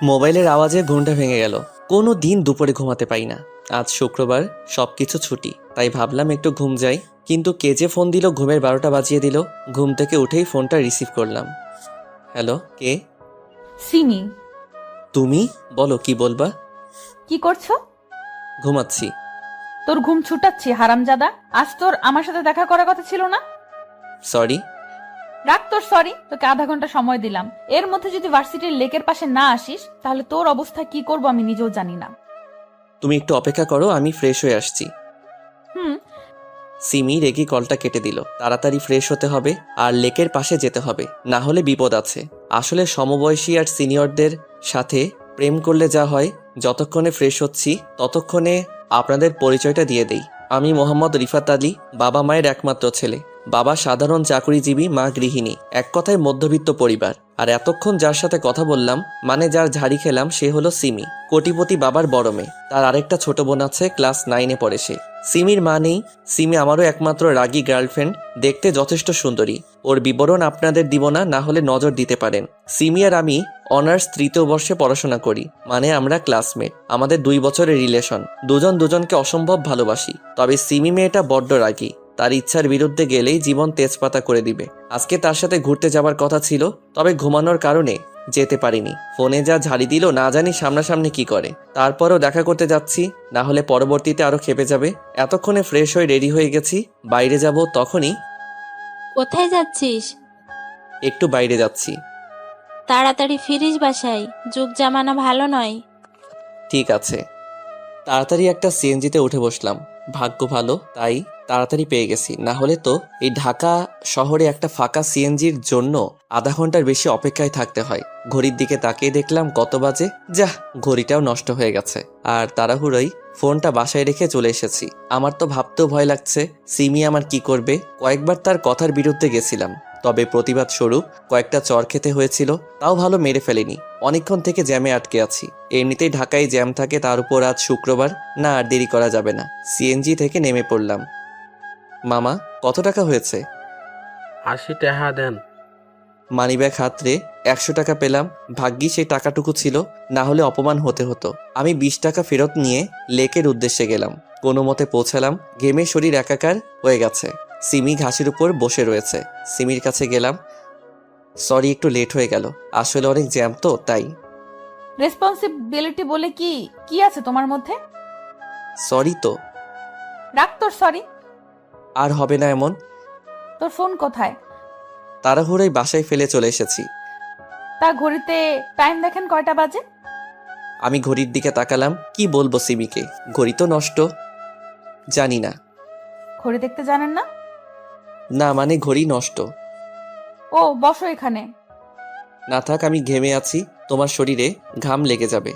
মোবাইলের আওয়াজে ঘুমটা ভেঙে গেল। কোনো দিন দুপুরে ঘুমাতে পাই না। আজ শুক্রবার, সবকিছু ছুটি, তাই ভাবলাম একটু ঘুম যাই। কিন্তু কে যে ফোন দিল, ঘুমের 12টা বাজিয়ে দিল। ঘুম থেকে উঠেই ফোনটা রিসিভ করলাম। হ্যালো, কে? সিমি। তুমি? বলো, কি বলবা? কি করছো? ঘুমাচ্ছি। তোর ঘুম ছুটাচ্ছি হারামজাদা। আজ তোর আমার সাথে দেখা করার কথা ছিল না? সরি। রাখ তোর সরি, তোকে আধা ঘন্টা সময় দিলাম। এর মধ্যে যদি ভার্সিটির লেকের পাশে না আসিস তাহলে তোর অবস্থা কি করব আমি নিজেও জানি না। তুমি একটু অপেক্ষা করো, আমি ফ্রেশ হয়ে আসছি। হুম। সিমি রেগে কলটা কেটে দিল। তাড়াতাড়ি ফ্রেশ হতে হবে আর লেকের পাশে যেতে হবে, না হলে বিপদ আছে। আসলে সমবয়সী আর সিনিয়রদের সাথে প্রেম করলে যা হয়, যতক্ষণে ফ্রেশ হচ্ছি ততক্ষণে আপনাদের পরিচয়টা দিয়ে দেই। আমি মোহাম্মদ রিফাত আলী, বাবা মায়ের একমাত্র ছেলে। বাবা সাধারণ চাকরিজীবী, মা গৃহিণী। এক কথায় মধ্যবিত্ত পরিবার। আর এতক্ষণ যার সাথে কথা বললাম, মানে যার ঝাড়ি খেলাম, সে হলো সিমি। কোটিপতি বাবার বড় মেয়ে। তার আরেকটা ছোট বোন আছে, ক্লাস 9-এ পড়ে সে। সিমির মা নেই। সিমি আমারও একমাত্র রাগী গার্লফ্রেন্ড, দেখতে যথেষ্ট সুন্দরী। ওর বিবরণ আপনাদের দিব না, না হলে নজর দিতে পারেন। সিমি আর আমি অনার্স 3য় বর্ষে পড়াশোনা করি, মানে আমরা ক্লাসমেট। আমাদের 2 বছরের রিলেশন। দুজন দুজনকে অসম্ভব ভালোবাসি। তবে সিমি মেয়েটা বড্ড রাগী। তার ইচ্ছার বিরুদ্ধে গেলেই জীবন তেজপাতা করে দিবে। আজকে তার সাথে ঘুরতে যাবার কথা ছিল, তবে ঘুমানোর কারণে যেতে পারিনি। ফোনে যা ঝাড়ি দিল, না জানি সামনাসামনি কি করে। তারপরও দেখা করতে যাচ্ছি, না হলে পরবর্তীতে আরো খেপে যাবে। এতক্ষণে ফ্রেশ হয়ে রেডি হয়ে গেছি, বাইরে যাব। তখনই কোথায় যাচ্ছিস? একটু বাইরে যাচ্ছি। তাড়াতাড়ি ফিরিস বাসায়, যুগ জামানা ভালো নয়। ঠিক আছে। তাড়াতাড়ি একটা সিএনজিতে উঠে বসলাম। ভাগ্য ভালো, তাই তাড়াতাড়ি পেয়ে গেছি। না হলে তো এই ঢাকা শহরে একটা ফাঁকা সিএনজির জন্য আধা ঘন্টার বেশি অপেক্ষায় থাকতে হয়। ঘড়ির দিকে তাকিয়ে দেখলাম কত বাজে। যাহ, ঘড়িটাও নষ্ট হয়ে গেছে। আর তাড়াহুড়োই ফোনটা বাসায় রেখে চলে এসেছি। আমার তো ভাবতেও ভয় লাগছে সিমি আমার কি করবে। কয়েকবার তার কথার বিরুদ্ধে গেছিলাম, তবে প্রতিবাদ স্বরূপ কয়েকটা চর খেতে হয়েছিল। তাও ভালো মেরে ফেলেনি। অনেকক্ষণ থেকে জ্যামে আটকে আছি। এমনিতেই ঢাকায় জ্যাম থাকে, তার উপর আজ শুক্রবার। না, আর দেরি করা যাবে না। সিএনজি থেকে নেমে পড়লাম। মামা, কত টাকা হয়েছে? 80 টাকা দেন। মানিব্যাগ হাতরে 100 টাকা পেলাম। ভাগ্যি সেই টাকাটুকু ছিল, না হলে অপমান হতে হতো। আমি 20 টাকা ফেরত নিয়ে লেকের উদ্দেশ্যে গেলাম। কোনো মতে পৌঁছালাম। ঘেমে শরীর একাকার হয়ে গেছে। সিমি ঘাসের উপর বসে রয়েছে। সিমির কাছে গেলাম। সরি, একটু লেট হয়ে গেল। আসলে অনেক জ্যাম তো, তাই। রেসপন্সিবিলিটি বলে কি কি আছে তোমার মধ্যে? সরি তো। রাখ তোর সরি। আর হবে না এমন। তোর ফোন কোথায়? তাড়াহুড়োই বাসায় ফেলে চলে এসেছি। তা ঘড়িতে টাইম দেখেন কয়টা বাজে? আমি ঘড়ির দিকে তাকালাম। কি বলবো সিমিকে, ঘড়ি তো নষ্ট। জানি না। ঘড়ি দেখতে জানেন না? না মানে ঘড়ি নষ্ট। ও, বসো এখানে। না থাক, আমি ঘেমে আছি, তোমার শরীরে ঘাম লেগে যাবে।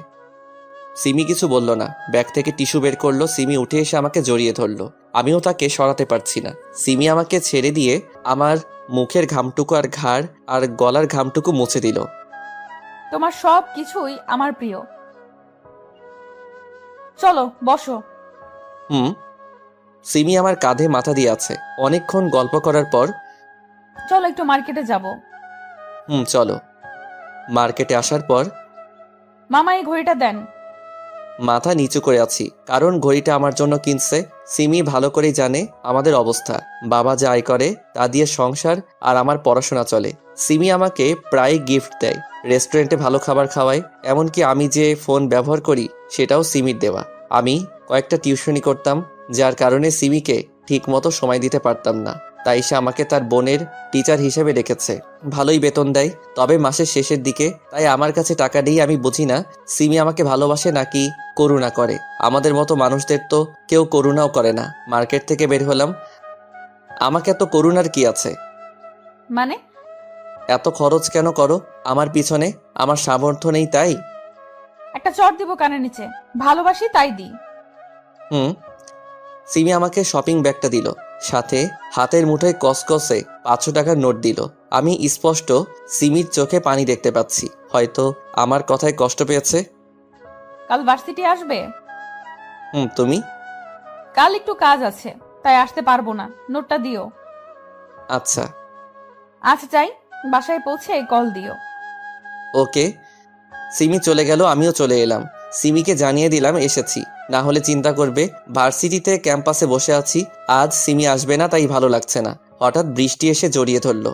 সিমি কিছু বলল না। ব্যাগ থেকে টিস্যু বের করলো। সিমি উঠে এসে আমাকে জড়িয়ে ধরলো। আমিও তাকে সরাতে পারছি না। সিমি আমাকে ছেড়ে দিয়ে আমার মুখের ঘামটুকু আর ঘাড় আর গলার ঘামটুকু মুছে দিল। তোমার সব কিছুই আমার প্রিয়। চলো বসো। হুম। সিমি আমার কাঁধে মাথা দিয়ে আছে। অনেকক্ষণ গল্প করার পর চলো একটু মার্কেটে যাব। হুম, চলো। মার্কেটে আসার পর মামা এই ঘড়িটা দেন। মাথা নিচু করে আছি, কারণ ঘড়িটা আমার জন্য কিনছে। সিমি ভালো করেই জানে আমাদের অবস্থা। বাবা যা আয় করে তা দিয়ে সংসার আর আমার পড়াশোনা চলে। সিমি আমাকে প্রায় গিফট দেয়, রেস্টুরেন্টে ভালো খাবার খাওয়ায়। এমনকি আমি যে ফোন ব্যবহার করি সেটাও সিমির দেওয়া। আমি কয়েকটা টিউশনি করতাম, যার কারণে সিমিকে ঠিক মতো সময় দিতে পারতাম না। তাই সে আমাকে তার বোনের টিচার হিসেবে রেখেছে। ভালোই বেতন দেয়, তবে মাসের শেষের দিকে। তাই আমার কাছে টাকা নেই। আমি বুঝি না সিমি আমাকে ভালোবাসে নাকি করুণা করে। আমাদের মতো মানুষদের তো কেউ করুণাও করে না। মার্কেট থেকে বের হলাম। আমাকে এত করুণার কি আছে? মানে? এত খরচ কেন করো আমার পিছনে? আমার সামর্থ্য নেই তাই? একটা চট দিব কানের নিচে। ভালোবাসি তাই দিই। হুম। সিমি আমাকে শপিং ব্যাগটা দিল, সাথে হাতের মুঠোয় কসকসে 500 টাকার নোট দিল। আমি স্পষ্ট সিমির চোখে পানি দেখতে পাচ্ছি। হয়তো আমার কথায় কষ্ট পেয়েছে। কাল ভার্সিটি আসবে? হুম, তুমি? কাল একটু কাজ আছে, তাই আসতে পারবো না। নোটটা দিও। আচ্ছা। আচ্ছা, চাই বাসায় পৌঁছে কল দিও। ওকে। সিমি চলে গেল, আমিও চলে এলাম। সিমিকে জানিয়ে দিলাম এসেছি, না হলে চিন্তা করবে ভার্সিটিতে ক্যাম্পাসে বসে আছি, আজ সিমি আসবে না, তাই ভালো লাগছে না। হঠাৎ বৃষ্টি এসে জড়িয়ে ধরল।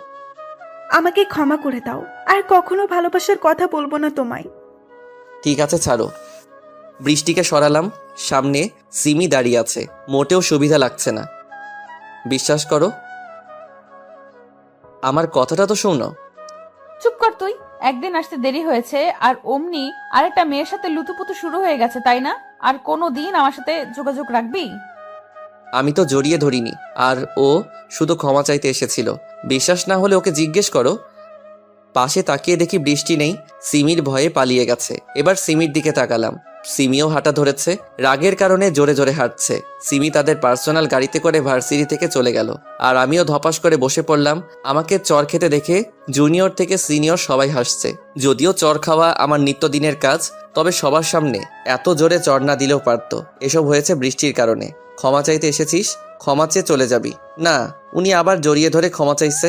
আমাকে ক্ষমা করে দাও, আর কখনো ভালোবাসার কথা বলবো না তোমায়। ঠিক আছে, ছাড়ো। বৃষ্টিকে সরালাম। সামনে সিমি দাঁড়িয়ে আছে, মোটেও সুবিধা লাগছে না। বিশ্বাস করো, আমার কথাটা তো শোনো। চুপ কর তুই। একদিন আসতে দেরি হয়েছে আর অমনি আরেকটা মেয়ের সাথে লুতুপুতু শুরু হয়ে গেছে, তাই না? আর কোনো দিন আমার সাথে যোগাযোগ রাখবি? আমি তো জড়িয়ে ধরিনি, আর ও শুধু ক্ষমা চাইতে এসেছিল। বিশ্বাস না হলে ওকে জিজ্ঞেস করো। পাশে তাকিয়ে দেখি বৃষ্টি নেই, সিমির ভয়ে পালিয়ে গেছে। এবার সিমির দিকে তাকালাম, সিমিও হাঁটা ধরেছে, রাগের কারণে জোরে জোরে হাঁটছে। সিমি তাদের পার্সোনাল গাড়িতে করে ভার্সিটি থেকে চলে গেল, আর আমিও ধপাস করে বসে পড়লাম। আমাকে চর খেতে দেখে জুনিয়র থেকে সিনিয়র সবাই হাসছে। যদিও চর খাওয়া আমার নিত্যদিনের কাজ, তবে সবার সামনে এত জোরে চর না দিলেও পারত। এসব হয়েছে বৃষ্টির কারণে। ক্ষমা চাইতে এসেছিস, ক্ষমা চেয়ে চলে যাবি না। উনি আবার জড়িয়ে ধরে ক্ষমা চাইছে।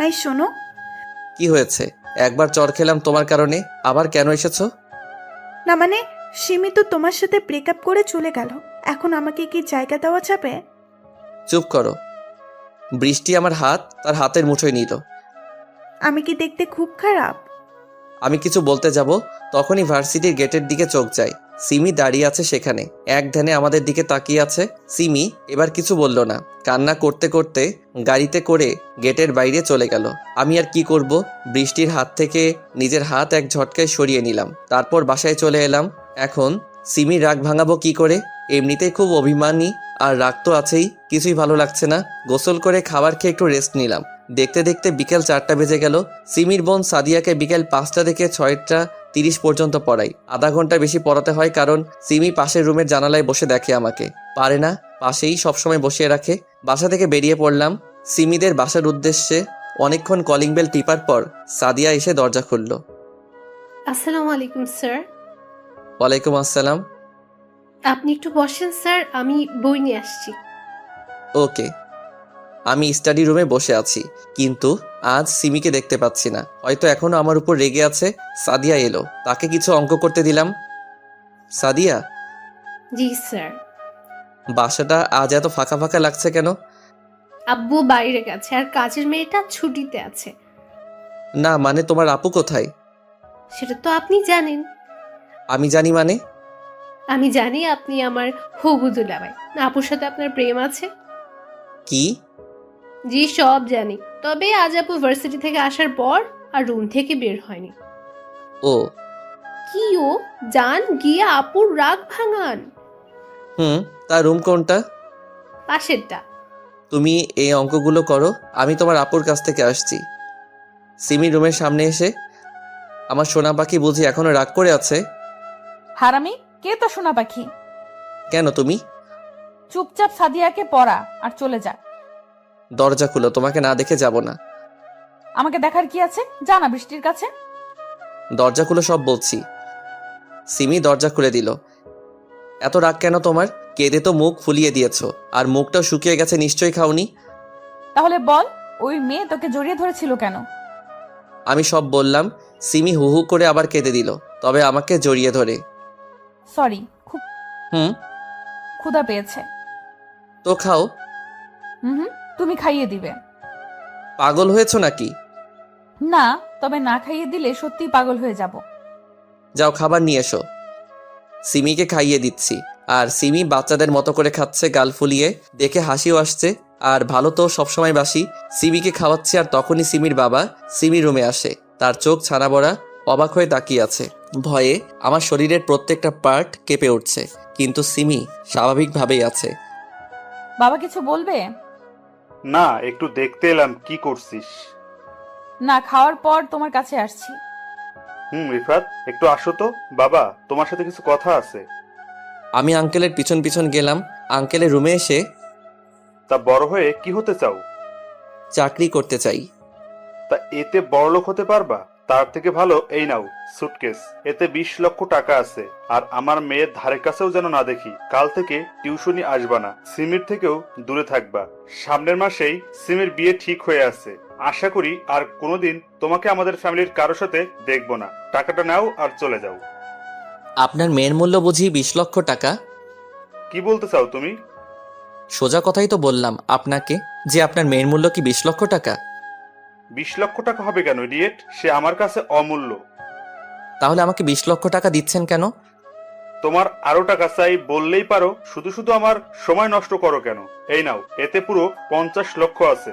এই শোনো, কি হয়েছে? একবার চর খেলাম তোমার কারণে, আবার কেন এসেছো? না মানে সিমি তো তোমার সাথে ব্রেকআপ করে চলে গেল, এখন আমাকে কি জায়গা দেওয়া যাবে? চুপ করো। বৃষ্টি আমার হাত তার হাতের মুঠোয় নিল। আমি কি দেখতে খুব খারাপ? আমি কিছু বলতে যাব, তখনই ভার্সিটির গেটের দিকে চোখ যায়। সিমি দাঁড়িয়ে আছে সেখানে, এক ধ্যানে আমাদের দিকে তাকিয়ে আছে। সিমি এবার কিছু বলল না, কান্না করতে করতে গাড়িতে করে গেটের বাইরে চলে গেল। আমি আর কি করব, বৃষ্টির হাত থেকে নিজের হাত এক ঝটকায় সরিয়ে নিলাম। তারপর বাসায় চলে এলাম। এখন সিমির রাগ ভাঙাবো কি করে? এমনিতেই খুব অভিমানী, আর রাগ তো আছেই। কিছুই ভালো লাগছে না। গোসল করে খাবার খেয়ে একটু রেস্ট নিলাম। দেখতে দেখতে বিকেল 4টা বেজে গেল। সিমির বোন সাদিয়াকে বিকেল 5টা থেকে 6টা 30 পর্যন্ত পড়াই। আধা ঘন্টা বেশি পড়াতে হয়, কারণ সিমি পাশের রুমের জানালায় বসে দেখে আমাকে। পারে না, পাশেই সবসময় বসিয়ে রাখে। বাসা থেকে বেরিয়ে পড়লাম সিমিদের বাসার উদ্দেশ্যে। অনেকক্ষণ কলিং বেল টিপার পর সাদিয়া এসে দরজা খুলল। আসসালামু আলাইকুম স্যার। ওয়ালাইকুম আসসালাম। আপনি একটু বসেন স্যার, আমি বই নিয়ে আসছি। ওকে। আমি স্টাডি রুমে বসে আছি, কিন্তু আজ সিমিকে দেখতে পাচ্ছি না। হয়তো এখনো আমার উপর রেগে আছে। সাদিয়া এলো, তাকে কিছু অঙ্ক করতে দিলাম। সাদিয়া, জি স্যার। বাসাটা আজ এত ফাঁকা ফাঁকা লাগছে কেন? আব্বু বাইরে গেছে আর কাজের মেয়েটা ছুটিতে আছে। না মানে তোমার আপু কোথায়? সেটা তো আপনি জানেন। আমি জানি মানে? আমি জানি আপনি আমার হবু দুলাভাই। আপুর সাথে আপনার প্রেম আছে। কি? জি সব জানি, তবে আজ আপু ভার্সিটি থেকে আসার পর আর রুম থেকে বের হয়নি। ও। কি ও? যান গিয়ে আপুর রাগ ভাঙান। তার রুম কোনটা? পাশেরটা। তুমি এই অঙ্কগুলো করো, আমি তোমার আপুর কাছ থেকে আসছি। সিমি রুমের সামনে এসে, আমার সোনা পাখি বুঝি এখনো রাগ করে আছে? হারামি, কে তো সোনা পাখি? কেন তুমি? চুপচাপ সাদিয়াকে পড়া আর চলে যা। দরজা খুলো, তোমাকে না দেখে যাব না। আমাকে দেখার কি আছে? জানা বৃষ্টির কাছে। দরজা খুলো সব বলছি। সিমি দরজা খুলে দিল। এত রাগ কেন তোমার? কেঁদে তো মুখ ফুলিয়ে দিয়েছো, আর মুখটাও শুকিয়ে গেছে, নিশ্চয়ই খাওনি। তাহলে বল, ওই মেয়ে তোকে জড়িয়ে ধরেছিল কেন? আমি সব বললাম। সিমি হু হু করে আবার কেঁদে দিল, তবে আমাকে জড়িয়ে ধরে। সরি, খুব হুম ক্ষুধা পেয়েছে। তো খাও। হুম, তুমি খাইয়ে দিবে। পাগল হয়েছো নাকি? না, তবে না খাইয়ে দিলে সত্যি পাগল হয়ে যাব। যাও খাবার নিয়ে এসো। সিমিকে খাইয়ে দিচ্ছি, আর সিমি বাচ্চাদের মতো করে খাচ্ছে, গাল ফুলিয়ে। দেখে হাসিও আসছে, আর ভালো তো সবসময় বাসি। সিমিকে খাওয়াচ্ছি, আর তখনই সিমির বাবা সিমি রুমে আসে। তার চোখ ছানা বড়া, অবাক হয়ে তাকিয়ে আছে। ভয়ে আমার শরীরের প্রত্যেকটা পার্ট কেঁপে উঠছে, কিন্তু সিমি স্বাভাবিকভাবেই আছে। বাবা কিছু বলবে? না, একটু দেখতে এলাম কি করছিস। না, খাওয়ার পর তোমার কাছে আসছি। রিফাত, একটু আসো তো। বাবা, তোমার সাথে কিছু কথা আছে। আমি আঙ্কেলের পিছন পিছন গেলাম। আঙ্কেলের রুমে এসে, তা বড় হয়ে কি হতে চাও? চাকরি করতে চাই। তা এতে বড়লোক হতে পারবা? তার থেকে ভালো এই নাও সুটকেস, এতে 20 লক্ষ টাকা আছে। আর আমার মেয়ের ধারে কাছেও যেন না দেখি। কাল থেকে টিউশনি আসবা না, সিমির থেকেও দূরে থাকবা। সামনের মাসেই সিমির বিয়ে ঠিক হয়ে আছে। আশা করি আর কোনোদিন তোমাকে আমাদের ফ্যামিলির কারোর সাথে দেখবো না। টাকাটা নাও আর চলে যাও। আপনার মেয়ের মূল্য বুঝি 20 লক্ষ টাকা? কি বলতে চাও তুমি? সোজা কথাই তো বললাম আপনাকে যে আপনার মেয়ের মূল্য কি 20 লক্ষ টাকা। 20 লক্ষ টাকা হবে কেন ইডিয়েট? সে আমার কাছে অমূল্য। তাহলে আমাকে 20 লক্ষ টাকা দিচ্ছেন কেন? তোমার আরো টাকা চাই বললেই পারো, শুধু শুধু আমার সময় নষ্ট করো কেন? এই নাও, এতে পুরো 50 লক্ষ আছে।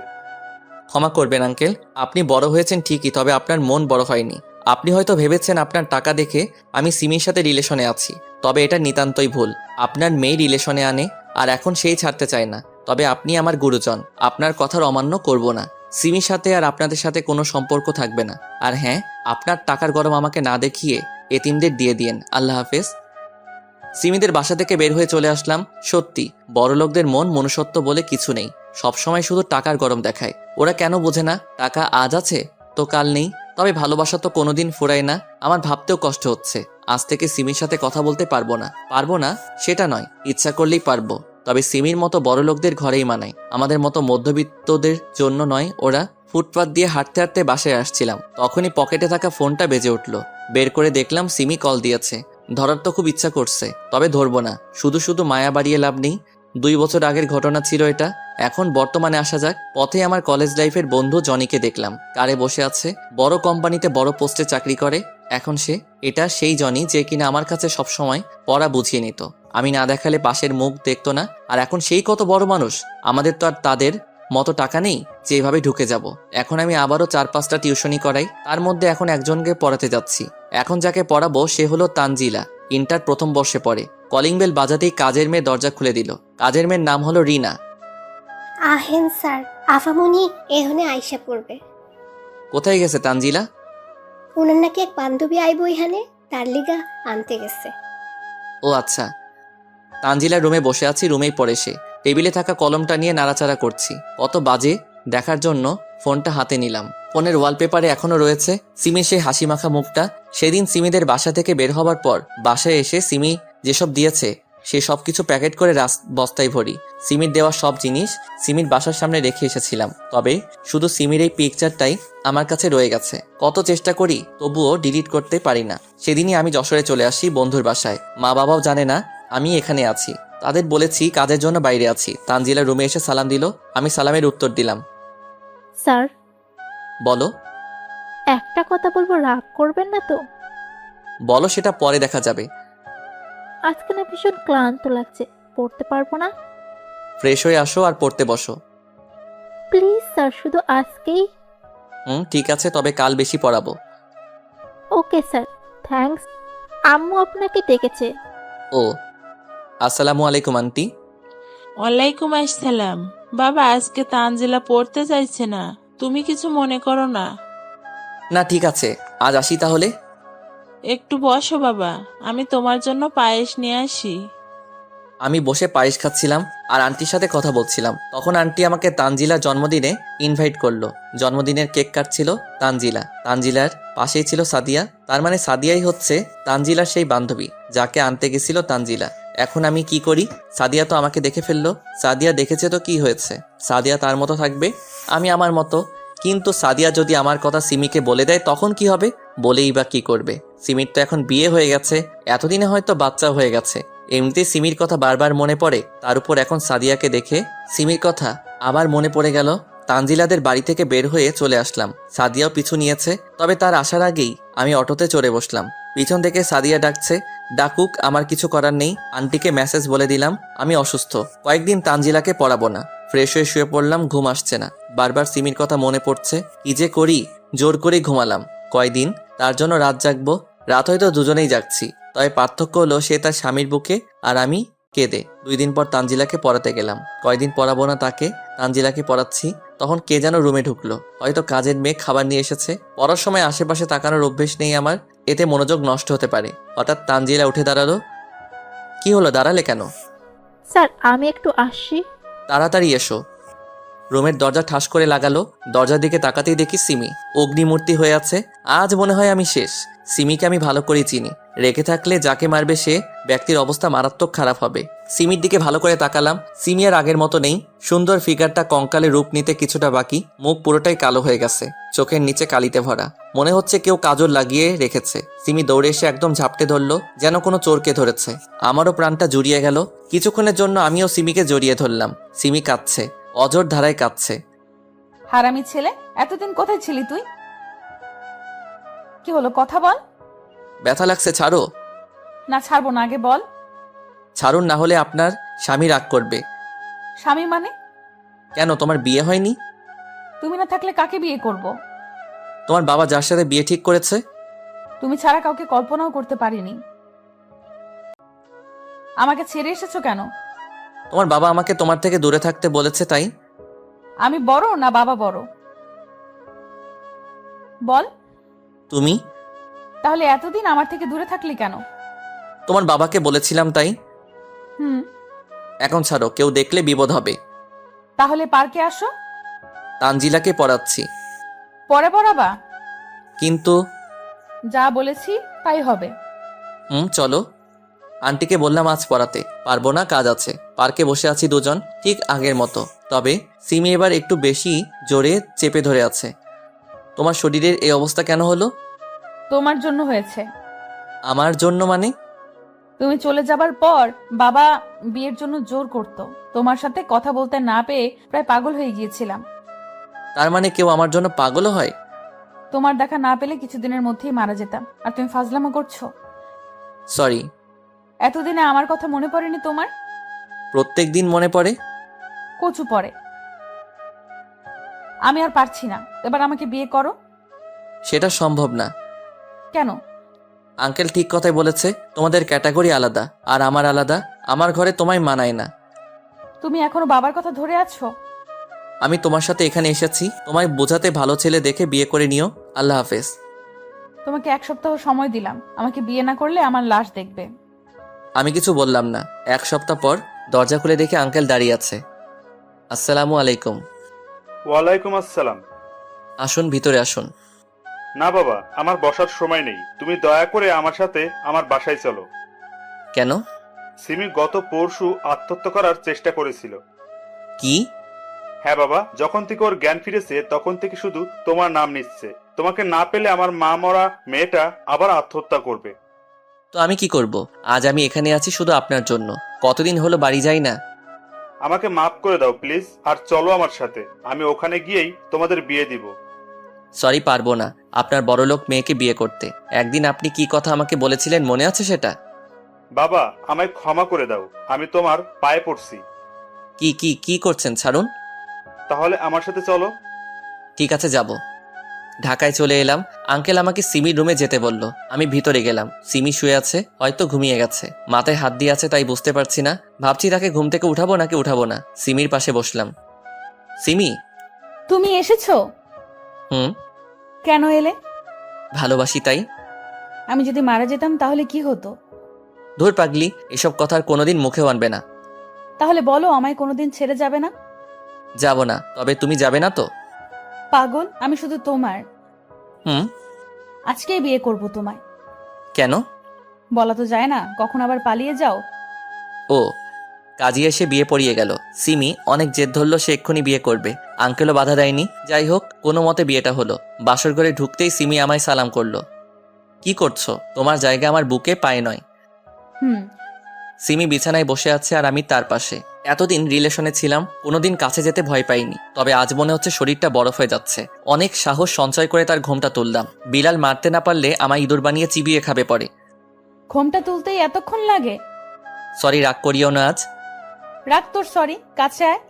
ক্ষমা করবেন আঙ্কেল, আপনি বড় হয়েছেন ঠিকই, তবে আপনার মন বড় হয়নি। আপনি হয়তো ভেবেছেন আপনার টাকা দেখে আমি সিমির সাথে রিলেশনে আছি, তবে এটা নিতান্তই ভুল। আপনার মেয়ে রিলেশনে আনে আর এখন সেই ছাড়তে চায় না। তবে আপনি আমার গুরুজন, আপনার কথার অমান্য করব না। সিমির সাথে আর আপনাদের সাথে কোনো সম্পর্ক থাকবে না। আর হ্যাঁ, আপনার টাকার গরম আমাকে না দেখিয়ে এতিমদের দিয়ে দিয়েন। আল্লাহ হাফেজ। সিমিদের বাসা থেকে বের হয়ে চলে আসলাম। সত্যি বড়লোকদের মন মনুষ্যত্ব বলে কিছু নেই, সবসময় শুধু টাকার গরম দেখায়। ওরা কেন বোঝে না টাকা আজ আছে তো কাল নেই। তবে ভালোবাসা তো কোনোদিন ফুরায় না। আমার ভাবতেও কষ্ট হচ্ছে, আজ থেকে সিমির সাথে কথা বলতে পারবো না সেটা নয়, ইচ্ছা করলেই পারবো। তবে সিমির মতো বড়লোকদের ঘরেই মানায়, আমাদের মতো মধ্যবিত্তদের জন্য নয়। ওরা ফুটপাত দিয়ে হাঁটতে হাঁটতে বাসায় আসছিলাম, তখনই পকেটে থাকা ফোনটা বেজে উঠল। বের করে দেখলাম সিমি কল দিয়েছে। ধরার তো খুব ইচ্ছা করছে, তবে ধরবো না। শুধু শুধু মায়া বাড়িয়ে লাভ নেই। 2 বছর আগের ঘটনা ছিল এটা। এখন বর্তমানে আসা যাক। পথে আমার কলেজ লাইফের বন্ধু জনিকে দেখলাম, কারে বসে আছে। বড় কোম্পানিতে বড় পোস্টে চাকরি করে এখন সে। এটা সেই জনি যে কিনা আমার কাছে সবসময় পড়া বুঝিয়ে নিত, আমি না দেখালে পাশের মুখ দেখতো না। আর এখন সেই কত বড় মানুষ। আমাদের তো আর তাদের মতো টাকা নেই যে এভাবে ঢুকে যাব। এখন আমি আবারও 4-5টা টিউশনি করাই, তার মধ্যে এখন একজনকে পড়াতে যাচ্ছি। এখন যাকে পড়াবো সে হলো তানজিলা, ইন্টার প্রথম বর্ষে পড়ে। কলিং বেল বাজাতেই কাজের মেয়ে দরজা খুলে দিল। কাজের মেয়ের নাম হলো রিনা। আহেন স্যার, আফামনি এখানে আইসা পড়বে। কোথায় গেছে তানজিলা? ওনার নাকি এক বান্ধবী আইব এখানে, তার লিগা আনতে গেছে। ও আচ্ছা। তানজিলার রুমে বসে আছি, রুমেই পড়ে সে। টেবিলে থাকা কলমটা নিয়ে নাড়াচাড়া করছি। কত বাজে দেখার জন্য ফোনটা হাতে নিলাম। ফোনের ওয়ালপেপারে এখনো রয়েছে সিমির সেই হাসি মাখা মুখটা। সেদিন সিমিদের বাসা থেকে বের হবার পর বাসায় এসে সিমি যেসব দিয়েছে সে সব কিছু প্যাকেট করে বস্তায় ভরি। সিমির দেওয়া সব জিনিস সিমির বাসার সামনে রেখে এসেছিলাম, তবে শুধু সিমির এই পিকচারটাই আমার কাছে রয়ে গেছে। কত চেষ্টা করি তবুও ডিলিট করতে পারি না। সেদিনই আমি যশোরে চলে আসি বন্ধুর বাসায়। মা বাবাও জানে না আমি এখানে আছি। তাদের বলেছি কাজের জন্য বাইরে আছি। তানজিলা রুমে এসে সালাম দিল, আমি সালামের উত্তর দিলাম। স্যার, বলো। একটা কথা বলবো, রাগ করবেন না তো? বলো, সেটা পরে দেখা যাবে। আজকে না ভীষণ ক্লান্ত লাগছে, পড়তে পারবো না। ফ্রেশ হয়ে আসো আর পড়তে বসো। প্লিজ স্যার, শুধু আজকেই। ঠিক আছে, তবে কাল বেশি পড়াবো। Okay sir, thanks. আম্মু আপনাকে ডেকেছে। ও, আসসালামু আলাইকুম আন্টি। ওয়ালাইকুম আসসালাম। বাবা, আজকে তানজিলা পড়তে চাইছে না, তুমি কিছু মনে করো না। না ঠিক আছে, আজ আসি তাহলে। একটু বসো বাবা, আমি তোমার জন্য পায়েস নিয়ে আসি। আমি বসে পায়েস খাচ্ছিলাম আর আন্টির সাথে কথা বলছিলাম। তখন আন্টি আমাকে তানজিলার জন্মদিনে ইনভাইট করলো। জন্মদিনের কেক কাটছিল তানজিলা। তানজিলার পাশেই ছিল সাদিয়া, তার মানে সাদিয়াই হচ্ছে তানজিলার সেই বান্ধবী যাকে আনতে গেছিল তানজিলা। এখন আমি কি করি? সাদিয়া তো আমাকে দেখে ফেললো। সাদিয়া দেখেছে তো কি হয়েছে? সাদিয়া তার মতো থাকবে, আমি আমার মতো। কিন্তু সাদিয়া যদি আমার কথা সিমিকে বলে দেয় তখন কি হবে? বলেই বা কি করবে? সিমির তো এখন বিয়ে হয়ে গেছে, এতদিনে হয়তো বাচ্চা হয়ে গেছে। এমনিতেই সিমির কথা বারবার মনে পড়ে, তার উপর এখন সাদিয়াকে দেখে সিমির কথা আবার মনে পড়ে গেল। তানজিলাদের বাড়ি থেকে বের হয়ে চলে আসলাম। সাদিয়াও পিছু নিয়েছে, তবে তার আসার আগেই আমি অটোতে চড়ে বসলাম। পিছন থেকে সাদিয়া ডাকছে, ডাকুক, আমার কিছু করার নেই। আন্টিকে মেসেজ বলে দিলাম আমি অসুস্থ, কয়েকদিন তানজিলাকে পড়াবো না। ফ্রেশ হয়ে শুয়ে পড়লাম, ঘুম আসছে না। বারবার সিমির কথা মনে পড়ছে, কি যে করি। জোর করেই ঘুমালাম। কয়দিন তার জন্য রাত জাগবো? রাত হয়তো দুজনেই জাগছি, তবে পার্থক্য হলো সে তার স্বামীর বুকে আর আমি কেঁদে। 2 দিন পর তানজিলাকে পড়াতে গেলাম। কয়দিন পড়াবো না তাকে, তানজিলাকে পড়াচ্ছি। তখন কে যেন রুমে ঢুকলো, হয়তো কাজের মেয়ে খাবার নিয়ে এসেছে। পড়ার সময় আশেপাশে তাকানোর অভ্যেস নেই আমার, এতে মনোযোগ নষ্ট হতে পারে। হঠাৎ তানজিলা উঠে দাঁড়ালো। কি হলো, দাঁড়ালে কেন? স্যার, আমি একটু আসছি। তাড়াতাড়ি এসো। রুমের দরজা ঠাস করে লাগালো। দরজার দিকে তাকাতেই দেখি সিমি অগ্নিমূর্তি হয়ে আছে। আজ মনে হয় আমি শেষ। সিমিকে আমি ভালো করে চিনি, রেখে থাকলে যাকে মারবে সে ব্যক্তির অবস্থা মারাত্মক খারাপ হবে। সিমির দিকে ভালো করে তাকালাম। সিমি আর আগের মতো নেই। সুন্দর ফিগারটা কঙ্কালে রূপ নিতে কিছুটা বাকি, মুখ পুরোটাই কালো হয়ে গেছে, চোখের নিচে কালিতে ভরা, মনে হচ্ছে কেউ কাজল লাগিয়ে রেখেছে। সিমি দৌড়ে এসে একদম ঝাপটে ধরলো, যেন কোনো চোরকে ধরেছে। আমারও প্রাণটা জুড়িয়ে গেল। কিছুক্ষণের জন্য আমিও সিমিকে জড়িয়ে ধরলাম। সিমি কাঁদছে, অঝোর ধারায় কাঁদছে। হারামি ছেলে, এতদিন কোথায় ছিলি তুই? কি হলো, কথা বল। ব্যথা লাগছে, ছাড়ো। না, ছাড়বো না, আগে বল। ছাড়ুন, না হলে আপনার স্বামী রাগ করবে। স্বামী মানে? কেন, তোমার বিয়ে হয়নি? তুমি না থাকলে কাকে বিয়ে করব? তোমার বাবা যার সাথে বিয়ে ঠিক করেছে। তুমি ছাড়া কাউকে কল্পনাও করতে পারিনি। আমাকে ছেড়ে এসেছো কেন? তোমার বাবা আমাকে তোমার থেকে দূরে থাকতে বলেছে, তাই। আমি বড় না বাবা বড়? বল। তুমি। তাহলে এতদিন আমার থেকে দূরে থাকলি কেন? তোমার বাবাকে বলেছিলাম, তাই। হুম। এখন ছাড়ো, কেউ দেখলে বিপদ হবে। তাহলে পার্কে আসো। তানজিলাকে পড়াচ্ছি। পরে পড়াবা? কিন্তু। যা বলেছি তাই হবে। চলো। আন্টিকে বললাম আজ পড়াতে পারবো না, কাজ আছে। পার্কে বসে আছি দুজন, ঠিক আগের মতো। তবে সিমি এবার একটু বেশি জোরে চেপে ধরে আছে। তোমার শরীরের এই অবস্থা কেন হলো? তোমার জন্য হয়েছে। আমার জন্য মানে? তুমি চলে যাবার পর বাবা বিয়ের জন্য জোর করত। তোমার সাথে কথা বলতে না পেয়ে প্রায় পাগল হয়ে গিয়েছিলাম। তার মানে কেউ আমার জন্য পাগল হয়? তোমার দেখা না পেলে কিছুদিনের মধ্যেই মারা যেতাম, আর তুমি ফাজলামো করছো। সরি। এতদিনে আমার কথা মনে পড়েনি তোমার? প্রত্যেক দিন মনে পড়ে। কচু পড়ে। আমি আর পারছি না, এবার আমাকে বিয়ে করো। সেটা সম্ভব না। কেন? আঙ্কেল ঠিক কথাই বলেছে, তোমাদের ক্যাটাগরি আলাদা আর আমার আলাদা। আমার ঘরে তোমায় মানায় না। তুমি এখনো বাবার কথা ধরে আছো? আমি তোমার সাথে এখানে এসেছি তোমায় বোঝাতে, ভালো ছেলে দেখে বিয়ে করে নিও। আল্লাহ হাফেজ। তোমাকে 1 সপ্তাহ সময় দিলাম, আমাকে বিয়ে না করলে আমার লাশ দেখবে। আমি কিছু বললাম না। 1 সপ্তাহ পর দরজা খুলে দেখে আঙ্কেল দাঁড়িয়ে আছে। আসসালামু আলাইকুম। ওয়ালাইকুম আসসালাম। আসুন, ভিতরে আসুন। না বাবা, আমার বসার সময় নেই, তুমি দয়া করে আমার সাথে আমার বাসায় চলো। কেন? সিমি গত পরশু আত্মহত্যা করার চেষ্টা করেছিল। কি? হ্যাঁ বাবা, যখন থেকে ওর জ্ঞান ফিরেছে তখন থেকে শুধু তোমার নাম নিচ্ছে। তোমাকে না পেলে আমার মা মরা মেয়েটা আবার আত্মহত্যা করবে। তো আমি কি করব? আজ আমি এখানে আছি শুধু আপনার জন্য। কতদিন হলো বাড়ি যাই না। আমাকে মাফ করে দাও প্লিজ, আর চলো আমার সাথে। আমি ওখানে গিয়েই তোমাদের বিয়ে দিব। সরি, পারবো না আপনার বড়লোক মেয়েকে বিয়ে করতে। একদিন আপনি কি কথা আমাকে বলেছিলেন, মনে আছে সেটা? বাবা, আমায় ক্ষমা করে দাও, আমি তোমার পায়ে পড়ছি। কি কি কি করছেন, ছাড়ুন। তাহলে আমার সাথে চলো। ঠিক আছে, যাব। ঢাকায় চলে এলাম। আঙ্কেল আমাকে সিমির রুমে যেতে বলল। আমি ভিতরে গেলাম। সিমি শুয়ে আছে, হয়তো ঘুমিয়ে গেছে। মাথায় হাত দিয়ে আছে, তাই বুঝতে পারছি না। ভাবছি তাকে ঘুম থেকে উঠাবো নাকি উঠাবো না। সিমির পাশে বসলাম। সিমি। তুমি এসেছো? হুম। কেন এলে? ভালোবাসি, তাই। আমি যদি মারা যেতাম তাহলে কি হতো? ধুর পাগলি, এসব কথা আর কোনোদিন মুখেও আনবে না। তাহলে বলো, আমায় কোনোদিন ছেড়ে যাবে না? যাব না। তবে তুমি যাবে না তো? পাগল, আমি শুধু তোমার। হুম। আজকেই বিয়ে করব তোমায়। কেন? বলা তো যায় না, কখন আবার পালিয়ে যাও। ও, কাজী এসে বিয়ে পড়িয়ে গেল। সিমি অনেক জেদ ধরলো, সে এক্ষুনি বিয়ে করবে। আঙ্কেলও বাধা দেয়নি। যাই হোক, কোনো মতে বিয়েটা হলো। বাসর ঘরে ঢুকতেই সিমি আমায় সালাম করলো। কি করছো? তোমার জায়গা আমার বুকে, পায়ে নয়। হুম। সিমি বিছানায় বসে আছে আর আমি তার পাশে। এতদিন রিলেশনে ছিলাম, কোনোদিন কাছে যেতে ভয় পাইনি। তবে আজ মনে হচ্ছে শরীরটা বরফ হয়ে যাচ্ছে। অনেক সাহস সঞ্চয় করে তার ঘোমটা তুললাম। বিলাল মারতে না পারলে আমায় ইঁদুর বানিয়ে চিবিয়ে খাবে পরে। ঘোমটা তুলতেই এতক্ষণ লাগে? সরি, রাগ করিও না আজ। রাখ তোর সরি, কাছে আয়।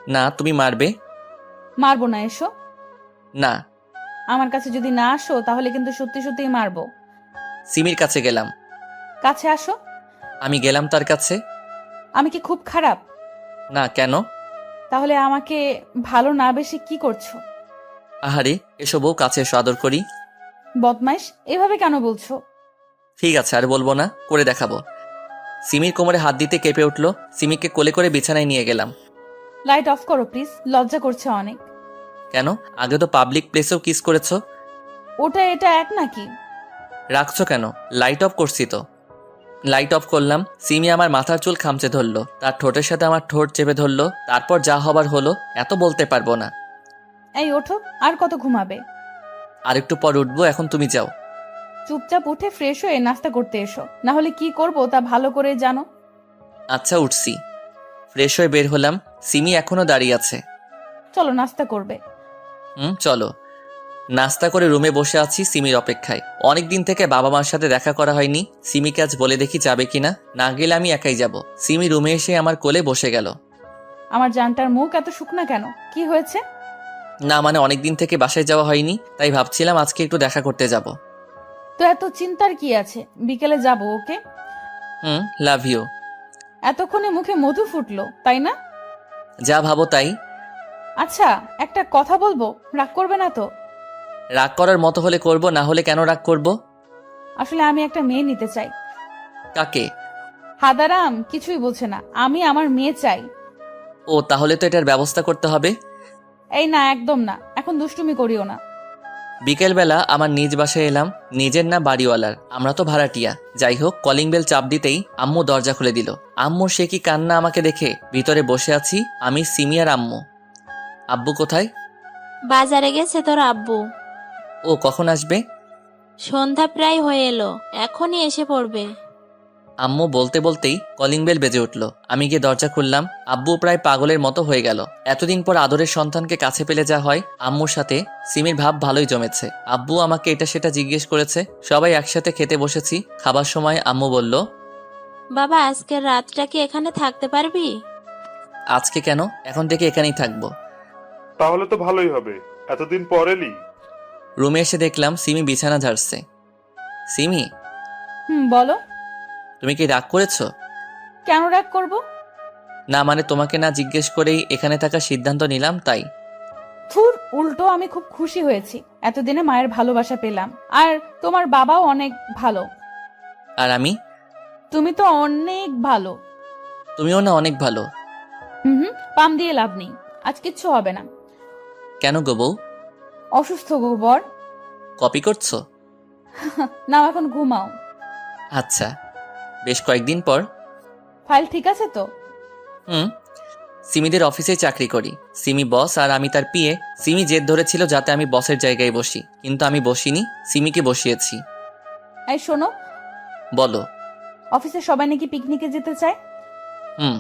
না, তুমি মারবে। মারবো না, এসো। না। আমার কাছে যদি না আসো তাহলে কিন্তু সত্যি সত্যিই মারবো। সিমির কাছে গেলাম। কাছে আসো। আমি গেলাম তার কাছে। আমি কি খুব খারাপ? না, কেন? তাহলে আমাকে ভালো না বেশি কি করছো? আহারে, এসো বউ, কাছে এসো, আদর করি। বদমাইশ, এভাবে কেন বলছো? ঠিক আছে, আর বলবো না, করে দেখাবো। সিমির কোমরে হাত দিতে কেঁপে উঠলো। সিমিকে কোলে করে বিছানায় নিয়ে গেলাম। লাইট অফ করো প্লিজ, লজ্জা করছে অনেক। কেন? আগে তো পাবলিক প্লেসেও কিস করেছো। ওটা এটা এক নাকি? রাখছো কেন? লাইট অফ করছি তো। লাইট অফ করলাম। সিমি আমার মাথার চুল খামচে ধরলো, তার ঠোঁটের সাথে আমার ঠোঁট চেপে ধরলো। তারপর যা হবার হলো, এত বলতে পারবো না। এই ওঠো, আর কত ঘুমাবে? আর একটু পর উঠবো, এখন তুমি যাও। চুপচাপ উঠে ফ্রেশ হয়ে নাস্তা করতে এসো, না হলে কি করব তা ভালো করে জানো। আচ্ছা, উঠছি। ফ্রেশ হয়ে বের হলাম। সিমি এখনো দাঁড়িয়ে আছে। চলো নাস্তা করবে। চলো। নাস্তা করে রুমে বসে আছি সিমির অপেক্ষায়। অনেক দিন থেকে বাবা মার সাথে দেখা করা হয়নি। সিমিকে আজ বলে দেখি যাবে কিনা। না গেলে আমি একাই যাব। সিমি রুমে এসে আমার কোলে বসে গেল। আমার জানটার মুখ এত শুকনা কেন? কি হয়েছে? না মানে অনেক দিন থেকে বাসায় যাওয়া হয়নি, তাই ভাবছিলাম আজকে একটু দেখা করতে যাব। তো এত চিন্তার কি আছে? বিকেলে যাব, ওকে? Love you. এতক্ষণে মুখে মধু ফুটলো, তাই না? যা ভাবো তাই। আচ্ছা, একটা কথা বলবো, রাগ করবে না তো? রাগ করার মতো হলে করব, না হলে কেন রাগ করব? আসলে আমি একটা মেয়ে নিতে চাই। কাকে? হাদারাম কিছুই বলছে না, আমি আমার মেয়ে চাই। ও, তাহলে তো এটার ব্যবস্থা করতে হবে। এই না, একদম না, এখন দুষ্টুমি করিও না। বিকেলবেলা আমার নিজ বাসায় এলাম। নিজের না, বাড়িওয়ালার। আমরা তো ভাড়াটিয়া। যাই হোক, কলিং বেল চাপ দিতেই আম্মু দরজা খুলে দিল। আম্মুর সে কি কান্না আমাকে দেখে। ভিতরে বসে আছি আমি, সিমি আর আম্মু। আব্বু কোথায়? বাজারে গেছে তোর আব্বু। ও কখন আসবে? সন্ধ্যা প্রায় হয়ে এলো, এখনই এসে পড়বে। আম্মু বলতে বলতেই কলিং বেল বেজে উঠল। আমি গিয়ে দরজা খুললাম। আব্বু প্রায় পাগলের মতো হয়ে গেল। এতদিন পর আদরের সন্তানকে কাছে পেলে যা হয়। আম্মুর সাথে সিমির ভাব ভালোই জমেছে। আব্বু আমাকে এটা সেটা জিজ্ঞেস করেছে। সবাই একসাথে খেতে বসেছি। খাবার সময় আম্মু বলল, বাবা আজকের রাতটা কি এখানে থাকতে পারবি? আজকে কেন? এখন থেকে এখানেই থাকবো। তাহলে তো ভালোই হবে, এতদিন পর এলি। রুমে এসে দেখলাম সিমি বিছানা ঝাড়ছে। সিমি, বলো। তুমি কি রাগ করেছো? কেন রাগ করব? না মানে তোমাকে না জিজ্ঞেস করেই এখানে থাকার সিদ্ধান্ত নিলাম, তাই। থুর, উল্টো আমি খুব খুশি হয়েছি। এতদিনে মায়ের ভালোবাসা পেলাম। আর তোমার বাবাও অনেক ভালো। আর আমি? তুমি তো অনেক ভালো। তুমিও না অনেক ভালো। পাম দিয়ে লাভ নেই, আজ কিচ্ছু হবে না। কেন গো বউ? অসুস্থ গোবর। কপি করছো? নাও এখন ঘুমাও। আচ্ছা। বেশ কয়েকদিন পর। ফাইল ঠিক আছে তো? সিমিদের অফিসে চাকরি করি। সিমি বস আর আমি তার পিএ। সিমি জেদ ধরেছিল যাতে আমি বসের জায়গায় বসি, কিন্তু আমি বসিনি, সিমিকে বসিয়েছি। এই শোনো, বলো। অফিসে সবাই নাকি পিকনিকে যেতে চায়। হুম।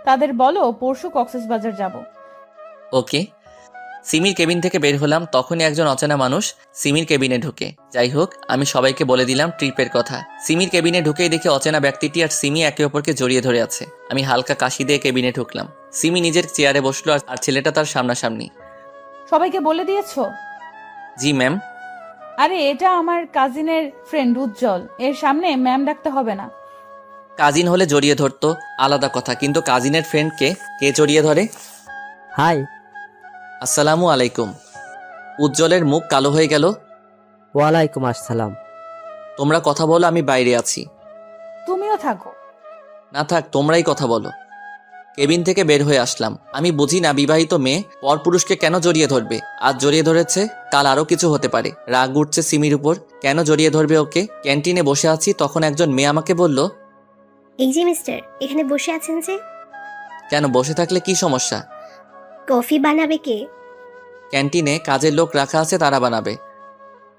তাদের বলো পরশু কক্সবাজার যাব। ওকে। সিমির কেবিন থেকে বের হলাম, তখনই একজন অচেনা মানুষ সিমির কেবিনে ঢুকে। যাই হোক, আমি সবাইকে বলে দিলাম ট্রিপের কথা। সিমির কেবিনে ঢুকেই দেখি অচেনা ব্যক্তিটি আর সিমি একে অপরকে জড়িয়ে ধরে আছে। আমি হালকা কাশি দিয়ে কেবিনে ঢুকলাম। সিমি নিজের চেয়ারে বসলো আর ছেলেটা তার সামনাসামনি। সবাইকে বলে দিয়েছো? জি ম্যাম। আরে এটা আমার কাজিনের ফ্রেন্ড উজ্জ্বল, এর সামনে ম্যাম ডাকতে হবে না। কাজিন হলে জড়িয়ে ধরতো, আলাদা কথা, কিন্তু কাজিনের ফ্রেন্ডকে কে জড়িয়ে ধরে? হাই। আসসালামু আলাইকুম। উজ্জ্বলের মুখ কালো হয়ে গেল। ওয়ালাইকুম আসসালাম। তোমরা কথা বলো, আমি বাইরে আছি। তুমিও থাকো। না থাক, তোমরাই কথা বলো। কেবিন থেকে বের হয়ে আসলাম। আমি বুঝি না বিবাহিত মেয়ে পরপুরুষকে কেন জড়িয়ে ধরবে। আজ জড়িয়ে ধরেছে, কাল আরো কিছু হতে পারে। রাগ উঠছে সিমির উপর। কেন জড়িয়ে ধরবে ওকে? ক্যান্টিনে বসে আছি, তখন একজন মেয়ে আমাকে বলল, এই যে মিস্টার, এখানে বসে আছেন যে? কেন বসে থাকলে কি সমস্যা? কফি বানাবে কে? ক্যান্টিনে কাজের লোক রাখা আছে, তারা বানাবে।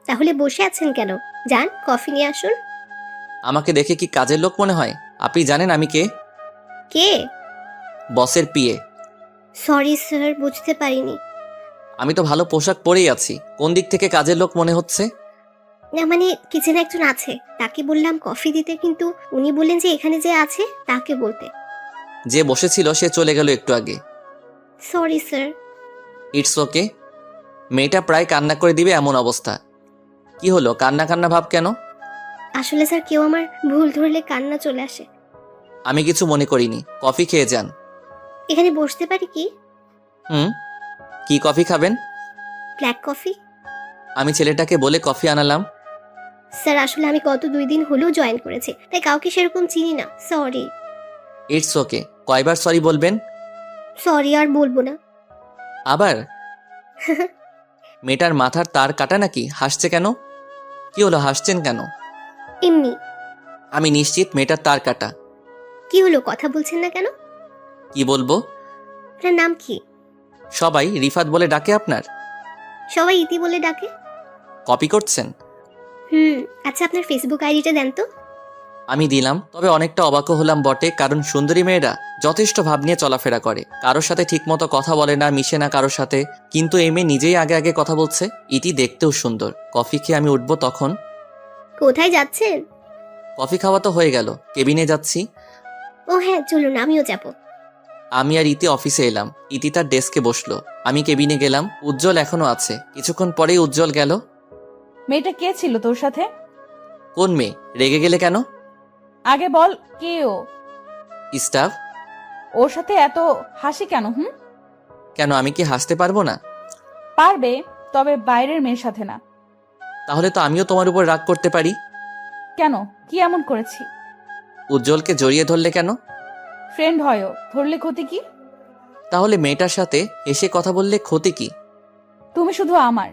তাহলে বসে আছেন কেন? যান কফি নিয়ে আসুন। আমাকে দেখে কি কাজের লোক মনে হয়? আপনি জানেন আমি কে? কে? বসের পিএ। সরি স্যার, বুঝতে পারিনি। আমি তো ভালো পোশাক পরেই আছি, কোন দিক থেকে কাজের লোক মনে হচ্ছে? না মানে কিচেনে একজন আছে, তাকে বললাম কফি দিতে, কিন্তু উনি বললেন যে এখানে যে আছে তাকে বলতে। যে বসেছিল সে চলে গেল একটু আগে। Sorry sir. It's okay. মেয়েটা প্রায় কান্না করে দিবে এমন অবস্থা। কি হলো, কান্না কান্না ভাব কেন? আসলে স্যার, কেউ আমার ভুল ধরলে কান্না চলে আসে। আমি কিছু মনে করিনি, কফি খেয়ে যান। এখানে বসতে পারি কি? কি কফি খাবেন? Black coffee. আমি ছেলেটাকে বলে কফি আনালাম। স্যার আসলে আমি গত 2 দিন হলেও জয়েন করেছি, তাই কাউকে সেরকম চিনি না, সরি। It's okay. কয়বার সরি বলবেন? সরি আর বলবো না। আবার? মেয়েটার মাথার তার কাটা নাকি? হাসছে কেন? কি হলো, হাসছেন কেন? এমনি। আমি নিশ্চিত মেয়েটার তার কাটা। কি হলো, কথা বলছেন না কেন? কি বলবো? আপনার নাম কি? সবাই রিফাত বলে ডাকে আপনার? সবাই ইতি বলে ডাকে। কপি করছেন? আচ্ছা, আপনার ফেসবুক আইডিটা দেন তো। আমি দিলাম, তবে অনেকটা অবাকও হলাম বটে, কারণ সুন্দরী মেয়েরা যথেষ্ট ভাব নিয়ে চলাফেরা করে, কারোর সাথে ঠিকমতো কথা বলে না, মিশে না কারোর সাথে। কিন্তু এই মেয়ে নিজেই আগে আগে কথা বলছে। ইতি দেখতেও সুন্দর। কফি খেয়ে আমি উঠবো তখন। কোথায় যাচ্ছেন? কফি খাওয়া তো হয়ে গেল, কেবিনে যাচ্ছি। ও হ্যাঁ, চলুন, আমিও যাব। আমি আর ইতি অফিসে এলাম। ইতি তার ডেস্কে বসলো, আমি কেবিনে গেলাম। উজ্জ্বল এখনো আছে। কিছুক্ষণ পরেই উজ্জ্বল গেল। মেয়েটা কে ছিল তোর সাথে? কোন মেয়ে? রেগে গেলে কেন? আগে বল, কে ও? স্টাফ। ওর সাথে এত হাসি কেন? কেন, আমি কি হাসতে পারবো না? পারবে, তবে বাইরের মেয়ের সাথে না। তাহলে তো আমিও তোমার উপর রাগ করতে পারি। কেন, কি এমন করেছি? উজ্জ্বলকে জড়িয়ে ধরলে কেন? ফ্রেন্ড হয়ও, ধরলে ক্ষতি কি? তাহলে মেয়েটার সাথে এসে কথা বললে ক্ষতি কি? তুমি শুধু আমার।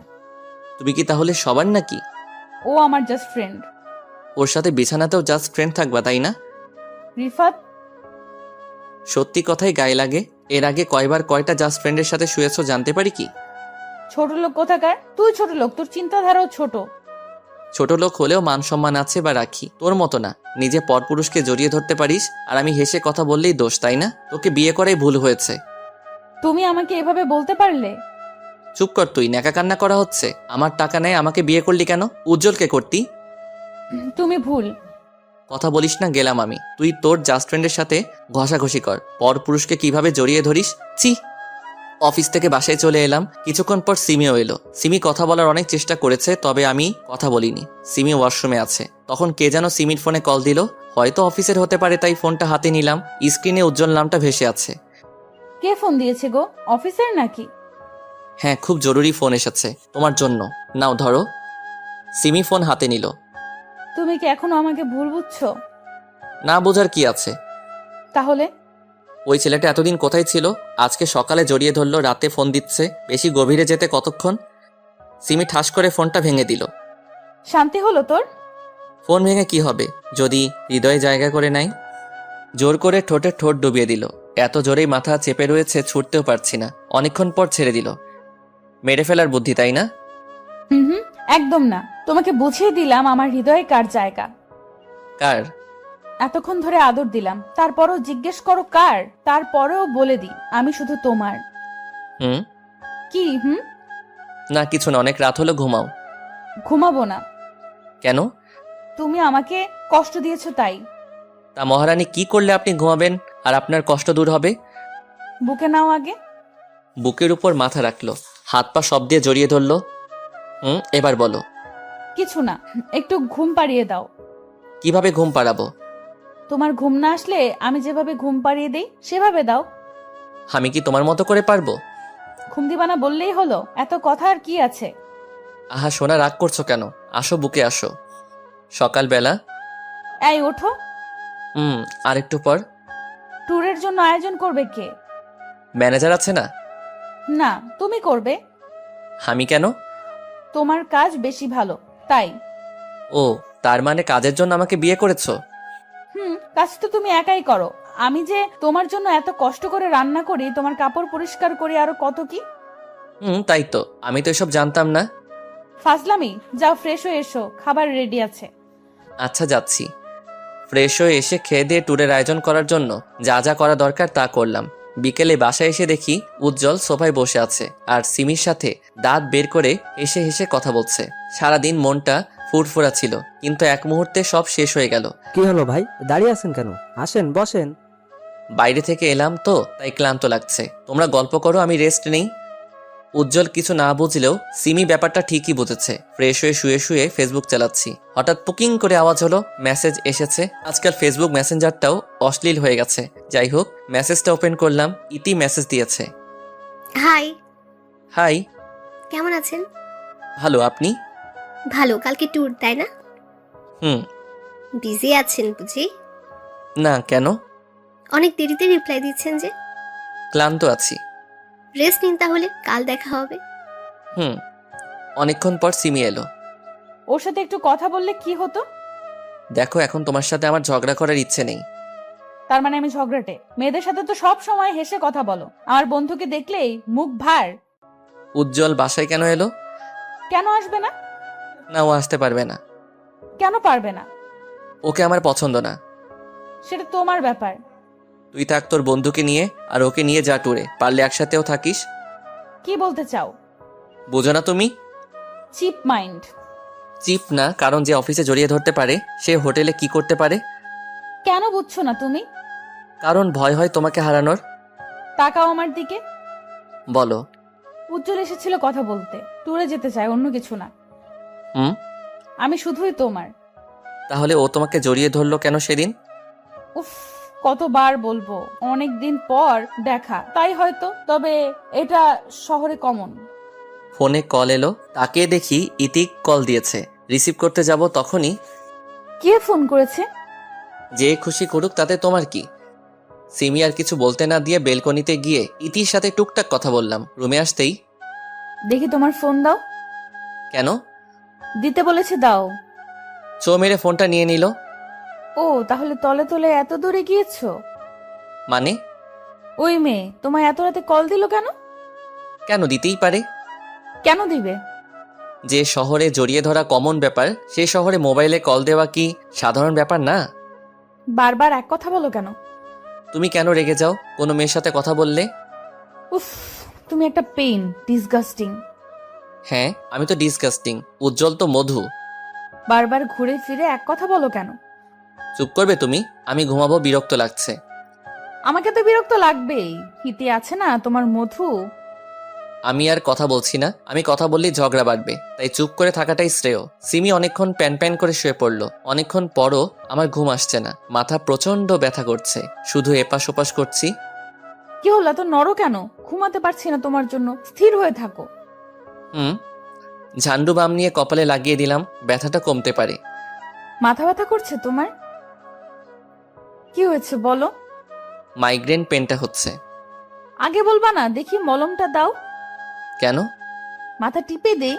তুমি কি তাহলে সবার নাকি? ও আমার জাস্ট ফ্রেন্ড। ওর সাথে বিছানাতেও জাস্ট ফ্রেন্ড থাকবা, তাই না? রিফাত, সত্যি কথাই গায়ে লাগে। এর আগে কয়বার কয়টা জাস্ট ফ্রেন্ডের সাথে শুয়েছো জানতে পারি কি? ছোট লোক কোথাকার? তুই ছোট লোক, তোর চিন্তাধারাও ছোট। ছোট লোক হলেও মান সম্মান আছে বা রাখি, তোর মতো না। নিজে পরপুরুষকে জড়িয়ে ধরতে পারিস, আর আমি হেসে কথা বললেই দোষ, তাই না? তোকে বিয়ে করাই ভুল হয়েছে। তুমি আমাকে এভাবে বলতে পারলে? চুপ কর তুই, ন্যাকা কান্না করা হচ্ছে। আমার টাকা নেই, আমাকে বিয়ে করলি কেন? উজ্জ্বলকে করতি। তুমি ভুল। কথা বলিস না, গেলাম আমি। তুই তোর জাস্ট ফ্রেন্ডের সাথে ঘষাঘষি কর, পরপুরুষকে কিভাবে জড়িয়ে ধরিস, ছি। অফিস থেকে বাসায় চলে এলাম। কিছুক্ষণ পর সিমিও এলো। সিমি কথা বলার অনেক চেষ্টা করেছে, তবে আমি কথা বলিনি। সিমি ওয়াশরুমে আছে। তখন কে যেন সিমির ফোনে কল দিল। হয়তো অফিসের হতে পারে, তাই ফোনটা হাতে নিলাম। স্ক্রিনে উজ্জ্বল নামটা ভেসে আছে। কে ফোন দিয়েছে গো? অফিসের নাকি? হ্যাঁ, খুব জরুরি ফোন এসেছে তোমার জন্য। নাও ধরো। সিমি ফোন হাতে নিল। তুমি কি এখনো আমাকে ভুল বুঝছো? না বোঝার কি আছে? তাহলে ওই ছেলেটা এতদিন কোথায় ছিল? আজকে সকালে জড়িয়ে ধরলো, রাতে ফোন দিচ্ছে। বেশি গভীরে যেতে কতক্ষণ? সিমি ঠাস করে ফোনটা ভেঙে দিল। শান্তি হলো তোর? ফোন ভেঙে কি হবে যদি হৃদয়ে জায়গা করে নাই? জোর করে ঠোঁটে ঠোঁট ডুবিয়ে দিল। এত জোরেই মাথা চেপে রয়েছে, ছুটতেও পারছি না। অনেকক্ষণ পর ছেড়ে দিল। মেরে ফেলার বুদ্ধি, তাই না? হুম, একদম না। তোমাকে বুঝিয়ে দিলাম আমার হৃদয়ে কার জায়গা। কার? এতক্ষণ ধরে আদর দিলাম, তারপরও জিজ্ঞেস করো কার? তারপরেও বলে দিই আমি শুধু তোমার। হুম? কি না কিছু না, অনেক রাত হলো, ঘুমাও। ঘুমাবো না। কেন? তুমি আমাকে কষ্ট দিয়েছো তাই। তা মহারানী, কি করলে আপনি ঘুমাবেন আর আপনার কষ্ট দূর হবে? বুকে নাও আগে। বুকের উপর মাথা রাখলো, হাত পা সব দিয়ে জড়িয়ে ধরলো। এবার বলো। কিছু না, একটু ঘুম পাড়িয়ে দাও। কিভাবে ঘুম পাড়াবো? তোমার ঘুম না আসলে আমি যেভাবে ঘুম পাড়িয়ে দেই সেভাবে দাও। আমি কি তোমার মতো করে পারবো? ঘুম দিবা না বললেই হলো, এত কথা আর কি আছে? আহা সোনা, রাগ করছো কেন? আসো, বুকে আসো। সকালবেলা। এই ওঠো। আর একটু পর। ট্যুরের জন্য আয়োজন করবে কে? ম্যানেজার আছে না? না, তুমি করবে। আমি কেন? তোমার কাজ বেশি ভালো তাই। ও, তার মানে কাজের জন্য আমাকে বিয়ে করেছো? কাজ তো তুমি একাই করো। আমি যে তোমার জন্য এত কষ্ট করে রান্না করি, তোমার কাপড় পরিষ্কার করি, আরো কত কি। তাই তো, আমি তো এসব জানতাম না। ফাজলামি। যাও ফ্রেশ হয়ে এসো, খাবার রেডি আছে। আচ্ছা, যাচ্ছি। ফ্রেশ হয়ে এসে খেয়ে দিয়ে ট্যুরের আয়োজন করার জন্য যা যা করা দরকার তা করলাম। বিকেলে বাসায় এসে দেখি উজ্জ্বল সোফায় বসে আছে আর সিমির সাথে দাঁত বের করে হেসে হেসে কথা বলছে। সারাদিন মনটা ফুরফুরা ছিল, কিন্তু এক মুহূর্তে সব শেষ হয়ে গেল। কি হলো ভাই, দাঁড়িয়ে আছেন কেন? আসেন, বসেন। বাইরে থেকে এলাম তো, তাই ক্লান্ত লাগছে। তোমরা গল্প করো, আমি রেস্ট নেই। উজ্জ্বল কিছু না বুঝলেও সিমি ব্যাপারটা ঠিকই বুঝেছে। ফ্রেশ হয়ে শুয়ে শুয়ে ফেসবুক চালাচ্ছি। হঠাৎ পুকিং করে আওয়াজ হলো, মেসেজ এসেছে। আজকাল ফেসবুক মেসেঞ্জারটাও অশ্লীল হয়ে গেছে। যাই হোক, মেসেজটা ওপেন করলাম। ইতি মেসেজ দিয়েছে। হাই। হাই। কেমন আছেন? ভালো, আপনি? ভালো। কালকে ট্যুর, তাই না? হুম। বিজি আছেন বুঝি? না, কেন? অনেক দেরিতে রিপ্লাই দিচ্ছেন যে। ক্লান্ত আছি। রেস্ট নিন তাহলে, কাল দেখা হবে। অনেকক্ষণ পর সিমি এলো। ওর সাথে একটু কথা বললে কি হতো? দেখো, এখন তোমার সাথে আমার ঝগড়া করার ইচ্ছে নেই। তার মানে আমি ঝগড়াটে? মেয়েদের সাথে তো সব সময় হেসে কথা বলো, আমার বন্ধুকে দেখলেই মুখ ভার। উজ্জ্বল বাসায় কেন এলো? কেন আসবে না? না, ও আসতে পারবে না। কেন পারবে না? ওকে আমার পছন্দ না। সেটা তোমার ব্যাপার। তুই থাক তোর বন্ধুকে নিয়ে, আর ওকে নিয়ে যা ট্যুরে, পারলে একসাথেও থাকিস। কি বলতে চাও? বোঝো না তুমি? Chip mind. চিপ না, কারণ যে অফিসে জড়িয়ে ধরতে পারে সে হোটেলে কি করতে পারে? কেন বুঝছো না তুমি? কারণ ভয় হয় তোমাকে হারানোর। তাকাও আমার দিকে। বলো। উজ্জ্বল এসেছিল কথা বলতে, ট্যুরে যেতে চায়, অন্য কিছু না। হুম। আমি শুধুই তোমার। তাহলে ও তোমাকে জড়িয়ে ধরলো কেন সেদিন? উফ, কতবার বলবো, অনেক দিন পর দেখা তাই হয়তো, তবে এটা শহরে কমন। ফোনে কল এলো, তাকে দেখি ইতিক কল দিয়েছে। রিসিভ করতে যাব তখনই কে ফোন করেছে? যে খুশি করুক, তাতে তোমার কি? সিমি আর কিছু বলতে না দিয়ে বেলকনিতে গিয়ে ইতির সাথে টুকটাক কথা বললাম। রুমে আসতেই দেখি তোমার ফোন দাও। কেন? দিতে বলেছে, দাও। চো মেরে ফোনটা নিয়ে নিল। ও, তাহলে তলে তলে এত দূরে গিয়েছো? মানে? ওই মেয়ে তোমায় এত রাতে কল দিল কেন? কেন দিতেই পারে। কেন দিবে? যে শহরে জড়িয়ে ধরা কমন ব্যাপার, সে শহরে মোবাইলে কল দেওয়া কি সাধারণ ব্যাপার না? বারবার এক কথা বলো কেন? তুমি কেন রেগে যাও কোনো মেয়ের সাথে কথা বললে? উফ, তুমি একটা পেইন, ডিসগাস্টিং। হ্যাঁ, আমি তো ডিসগাস্টিং, উজ্জ্বল তো মধু। বারবার ঘুরে ফিরে এক কথা বলো কেন? চুপ করবে তুমি? আমি ঘুমাবো, বিরক্ত লাগছে। আমাকে তো বিরক্ত লাগবেই, হিতে আছে না তোমার মধু। আমি আর কথা বলছি না, আমি কথা বললেই ঝগড়া বাড়বে, তাই চুপ করে থাকাটাই শ্রেয়। সিমি অনেকক্ষণ প্যান প্যান করে শুয়ে পড়লো। অনেকক্ষণ পরও আমার ঘুম আসছে না, মাথা প্রচন্ড ব্যথা করছে, শুধু এপাশ ওপাশ করছি। কি হলো, এত নড়ো কেন? ঘুমাতে পারছি না তোমার জন্য, স্থির হয়ে থাকো। ঝান্ডু বাম নিয়ে কপালে লাগিয়ে দিলাম, ব্যথাটা কমতে পারে। মাথা ব্যথা করছে তোমার? কি হয়েছে বলো। মাইগ্রেন পেনটা হচ্ছে। আগে বলবা না? দেখি মলমটা দাও। কেন? মাথা টিপে দেই।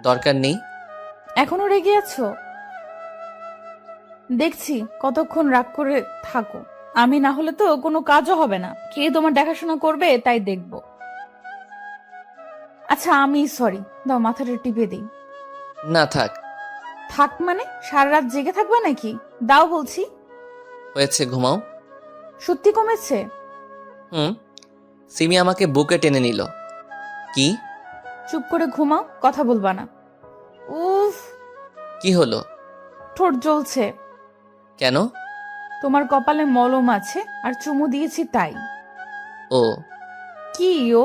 দরকার নেই। এখনো রেগে আছো? দেখছি কতক্ষণ রাগ করে থাকো। আমি না হলে তো কোনো কাজও হবে না, কে তোমার দেখাশোনা করবে তাই দেখবো। আচ্ছা, আমি সরি, দাও মাথাটা টিপে দিই। না থাক। থাক মানে? সারা রাত জেগে থাকবে নাকি? দাও বলছি। হয়েছে, ঘুমাও। সত্যি কমেছে? সিমি আমাকে বুকে টেনে নিল। কি? চুপ করে ঘুমাও, কথা বলবা না। উফ, কি হলো? ঠোঁট জ্বলছে। কেন? তোমার কপালে মলম আছে আর চুমু দিয়েছি তাই। ও। কি ও?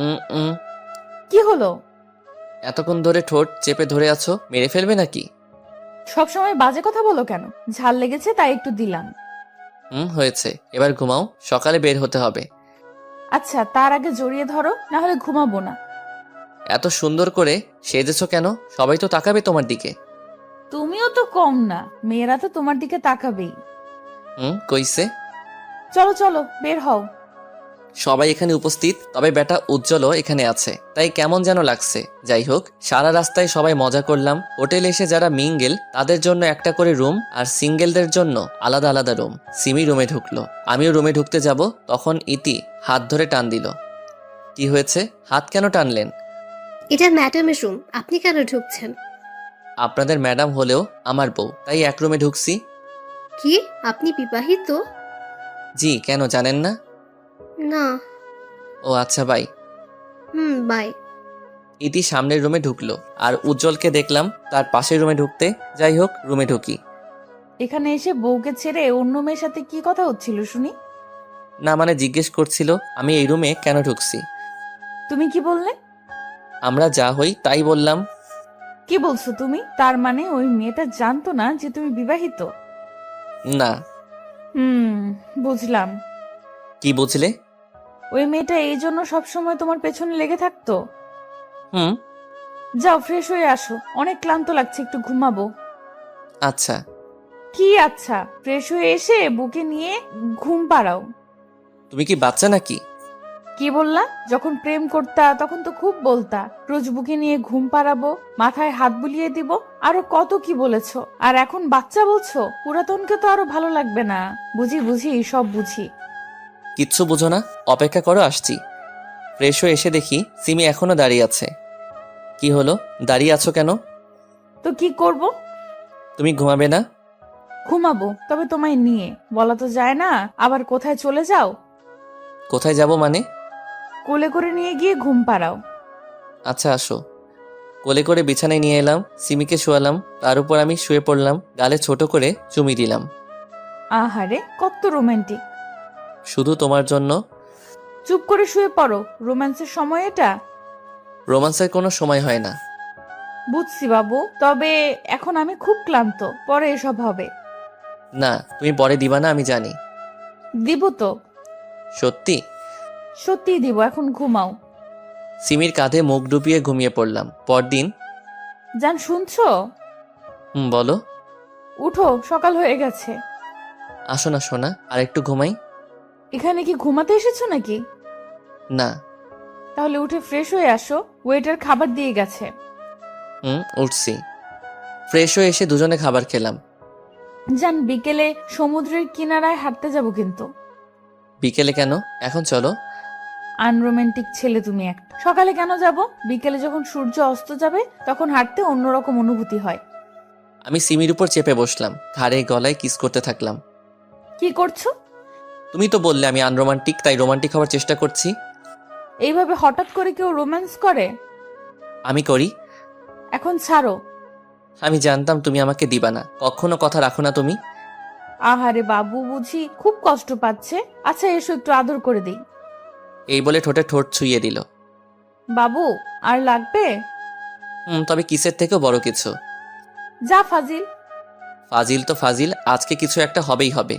উম উম কি হলো? এতক্ষণ ধরে ঠোঁট চেপে ধরে আছো, মেরে ফেলবে নাকি? সবসময় বাজে কথা বলো কেন? ঝাল লেগেছে তাই একটু দিলাম। হয়েছে, এবার ঘুমাও, সকালে বের হতে হবে। আচ্ছা, তার আগে জড়িয়ে ধরো, না হলে ঘুমাবো না। এত সুন্দর করে সেজেছো কেন? সবাই তো তাকাবে তোমার দিকে। তুমিও তো কম না, মেয়েরা তো তোমার দিকে তাকাবেই। কইছে? চলো চলো, বের হও। সবাই এখানে উপস্থিত, তবে বেটা উজ্জ্বলও এখানে আছে, তাই কেমন যেন লাগছে। যাই হোক, সারা রাস্তায় সবাই মজা করলাম। হোটেলে এসে যারা মিঙ্গেল তাদের জন্য একটা করে রুম, আর সিঙ্গেলদের জন্য আলাদা আলাদা রুম। সিমি রুমে ঢুকলো, আমিও রুমে ঢুকতে যাব, তখন ইতি হাত ধরে টান দিল। কি হয়েছে? হাত কেন টানলেন? এটা ম্যাডামের রুম, আপনি কেন ঢুকছেন? আপনাদের ম্যাডাম হলেও আমার বউ, তাই এক রুমে ঢুকছি। কি আপনি বিবাহিত? জি, কেন জানেন না? না। ও আচ্ছা, বাই। বাই। ইতি সামনের রুমে ঢুকলো, আর উজ্জ্বলকে দেখলাম তার পাশের রুমে ঢুকতে। যাই হোক, রুমে ঢুকি। এখানে এসে বউকে ছেড়ে অন্য মেয়ের সাথে কি কথা হচ্ছিল শুনি? না মানে জিজ্ঞেস করছিল আমি এই রুমে কেন ঢুকছি। তুমি কি বললে? আমরা যা হই তাই বললাম। কি বলছো তুমি? তার মানে ওই মেয়েটা জানতো না যে তুমি বিবাহিত? না। বুঝলাম। কি বুঝলে? ওই মেয়েটা এই জন্য সবসময় তোমার পেছনে লেগে থাকতো? যাও ফ্রেশ হয়ে আসো, অনেক ক্লান্ত লাগছে, একটু ঘুমাবো। আচ্ছা। কি আচ্ছা? ফ্রেশ হয়ে এসে বুকে নিয়ে ঘুম পাড়াও। তুমি কি বাচ্চা নাকি? কি বললা? যখন প্রেম করতা তখন তো খুব বলতা, রোজ বুকে নিয়ে ঘুম পাড়াবো, মাথায় হাত বুলিয়ে দিব, আরো কত কি বলেছো। আর এখন বাচ্চা বলছো? পুরাতনকে তো আরো ভালো লাগবে না। বুঝি বুঝি, সব বুঝি। কিচ্ছু বুঝো না, অপেক্ষা করো, আসছি। ফ্রেশ হয়ে এসে দেখি সিমি এখনো দাঁড়িয়ে আছে। কি হলো, দাঁড়িয়ে আছো কেন? তো কি করব? তুমি ঘুমাবে না? ঘুমাবো, তবে তোমায় নিয়ে। বলা তো যায় না, আবার কোথায় চলে যাও। কোথায় যাব মানে? কোলে করে নিয়ে গিয়ে ঘুম পাড়াও। আচ্ছা আসো। কোলে করে বিছানায় নিয়ে এলাম, সিমিকে শোয়ালাম, তার উপর আমি শুয়ে পড়লাম, গালে ছোট করে চুমি দিলাম। আহারে, কত রোমান্টিক। শুধু তোমার জন্য। চুপ করে শুয়ে পড়ো, রোম্যান্সের সময় এটা। রোমান্সের কোনো সময় হয় না। বুঝছি বাবু, তবে এখন আমি খুব ক্লান্ত, পরে এসব হবে। না, তুমি পরে দিবা না, আমি জানি। দিব তো। সত্যি? সত্যিই দিব, এখন ঘুমাও। সিমির কাঁধে মুখ ডুবিয়ে ঘুমিয়ে পড়লাম। পরদিন। জান, শুনছো? বলো। উঠো, সকাল হয়ে গেছে। আসো না সোনা, আর একটু ঘুমাই। এখানে কি ঘুমাতে এসেছো নাকি? না। তাহলে উঠে ফ্রেশ হয়ে আসো, ওয়েটার খাবার দিয়ে গেছে। উঠছি। ফ্রেশ হয়ে এসে দুজনে খাবার খেলাম। জান, বিকেলে সমুদ্রের কিনারায় হাঁটতে যাব কিন্তু। বিকেলে কেন? এখন চলো। আনরোমান্টিক ছেলে তুমি একটা। সকালে কেন যাব? বিকেলে যখন সূর্য অস্ত যাবে তখন হাঁটতে অন্যরকম অনুভূতি হয়। আমি সিমির উপর চেপে বসলাম, ঘাড়ে গলায় কিস করতে থাকলাম। কি করছো? তুমি তো বললে আমি আনরোমান্টিক, তাই রোমান্টিক হওয়ার চেষ্টা করছি। এইভাবে হঠাৎ করে কেউ রোম্যান্স করে? আমি করি। এখন ছাড়ো। আমি জানতাম তুমি আমাকে দিবা না, কখনো কথা রাখো না তুমি। আহারে বাবু, বুঝি খুব কষ্ট পাচ্ছে। আচ্ছা এসো, একটু আদর করে দিই। এই বলে ঠোঁটে ঠোঁট ছুঁয়ে দিল। বাবু, আর লাগবে? তবে কিসের থেকেও বড় কিছু। যা ফাজিল। ফাজিল তো ফাজিল, আজকে কিছু একটা হবেই হবে।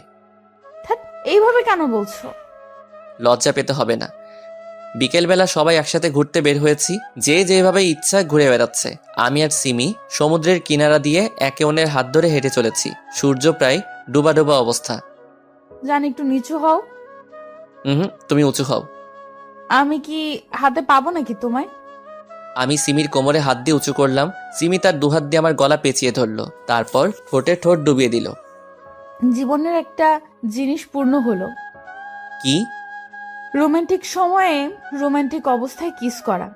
ধ্যাৎ, এইভাবে কেন বলছো? লজ্জা পেতে হবে না। বিকেলবেলা সবাই একসাথে ঘুরতে বের হয়েছি, যে যেভাবে ইচ্ছা ঘুরে বেড়াচ্ছে। আমি আর সিমি সমুদ্রের কিনারা দিয়ে একে অন্যের হাত ধরে হেঁটে চলেছি। সূর্য প্রায় ডুবা ডুবা অবস্থা। জান, একটু নিচু হও। তুমি উঁচু হও। আমি কি হাতে পাবো নাকি তোমায়? আমি সিমির কোমরে হাত দিয়ে উঁচু করলাম। সিমি তার দুহাত দিয়ে আমার গলা পেঁচিয়ে ধরলো, তারপর ঠোঁটে ঠোঁট ডুবিয়ে দিল। জীবনের একটা জিনিস পূর্ণ হলো। কি? রোমান্টিক সময়ে রোমান্টিক অবস্থায় কিস করা।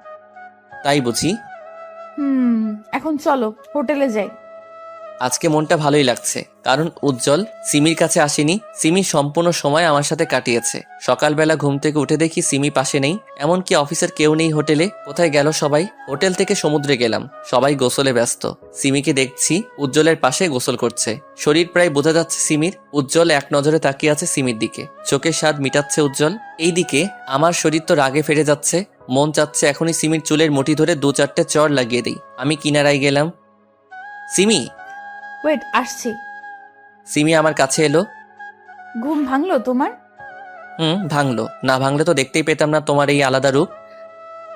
তাই বুঝি। এখন চলো হোটেলে যাই। আজকে মনটা ভালোই লাগছে, কারণ উজ্জ্বল সিমির কাছে আসেনি। সিমি সম্পূর্ণ সময় আমার সাথে কাটিয়েছে। সকালবেলা ঘুম থেকে উঠে দেখি সিমি পাশে নেই, এমনকি অফিসের কেউ নেই হোটেলে। কোথায় গেল সবাই? হোটেল থেকে সমুদ্রে গেলাম, সবাই গোসলে ব্যস্ত। সিমিকে দেখছি উজ্জ্বলের পাশে গোসল করছে। শরীর প্রায় বোঝা যাচ্ছে সিমির। উজ্জ্বল এক নজরে তাকিয়ে আছে সিমির দিকে, চোখের স্বাদ মিটাচ্ছে উজ্জ্বল। এইদিকে আমার শরীর তো রাগে ফেটে যাচ্ছে। মন চাচ্ছে এখনই সিমির চুলের মুঠি ধরে 2-4টে চড় লাগিয়ে দিই। আমি কিনারায় গেলাম। সিমি। ওয়েট, আসছি। সিমি আমার কাছে এলো। ঘুম ভাঙলো তোমার? ভাঙলো। না ভাঙলে তো দেখতেই পেতাম না তোমার এই আলাদা রূপ।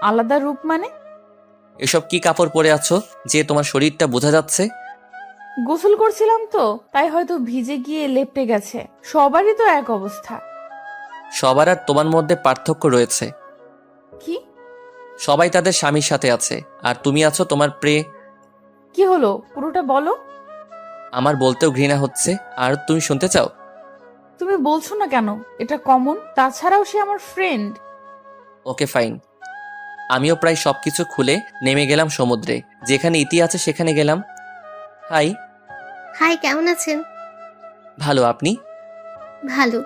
আলাদা রূপ মানে? এসব কি কাপড় পরে আছো যে তোমার শরীরটা বোঝা যাচ্ছে? গোসল করছিলাম তো, তাই হয়তো ভিজে গিয়ে লেপটে গেছে। সবারই তো এক অবস্থা। সবার আর তোমার মধ্যে পার্থক্য রয়েছে। কি? সবাই তাদের স্বামীর সাথে আছে, আর তুমি আছো তোমার কি হলো, পুরোটা বলো। আমার বলতেও ঘৃণা হচ্ছে, আর তুমি শুনতে চাও? তুমি বলছো না কেন? এটা কমন। তাছাড়াও সে আমার ফ্রেন্ড। Okay fine. আমিও প্রায় সবকিছু খুলে নেমে গেলাম সমুদ্রে। যেখানে ইতি আছে সেখানে গেলাম। হাই। হাই, কেমন আছেন? ভালো, আপনি? ভালো।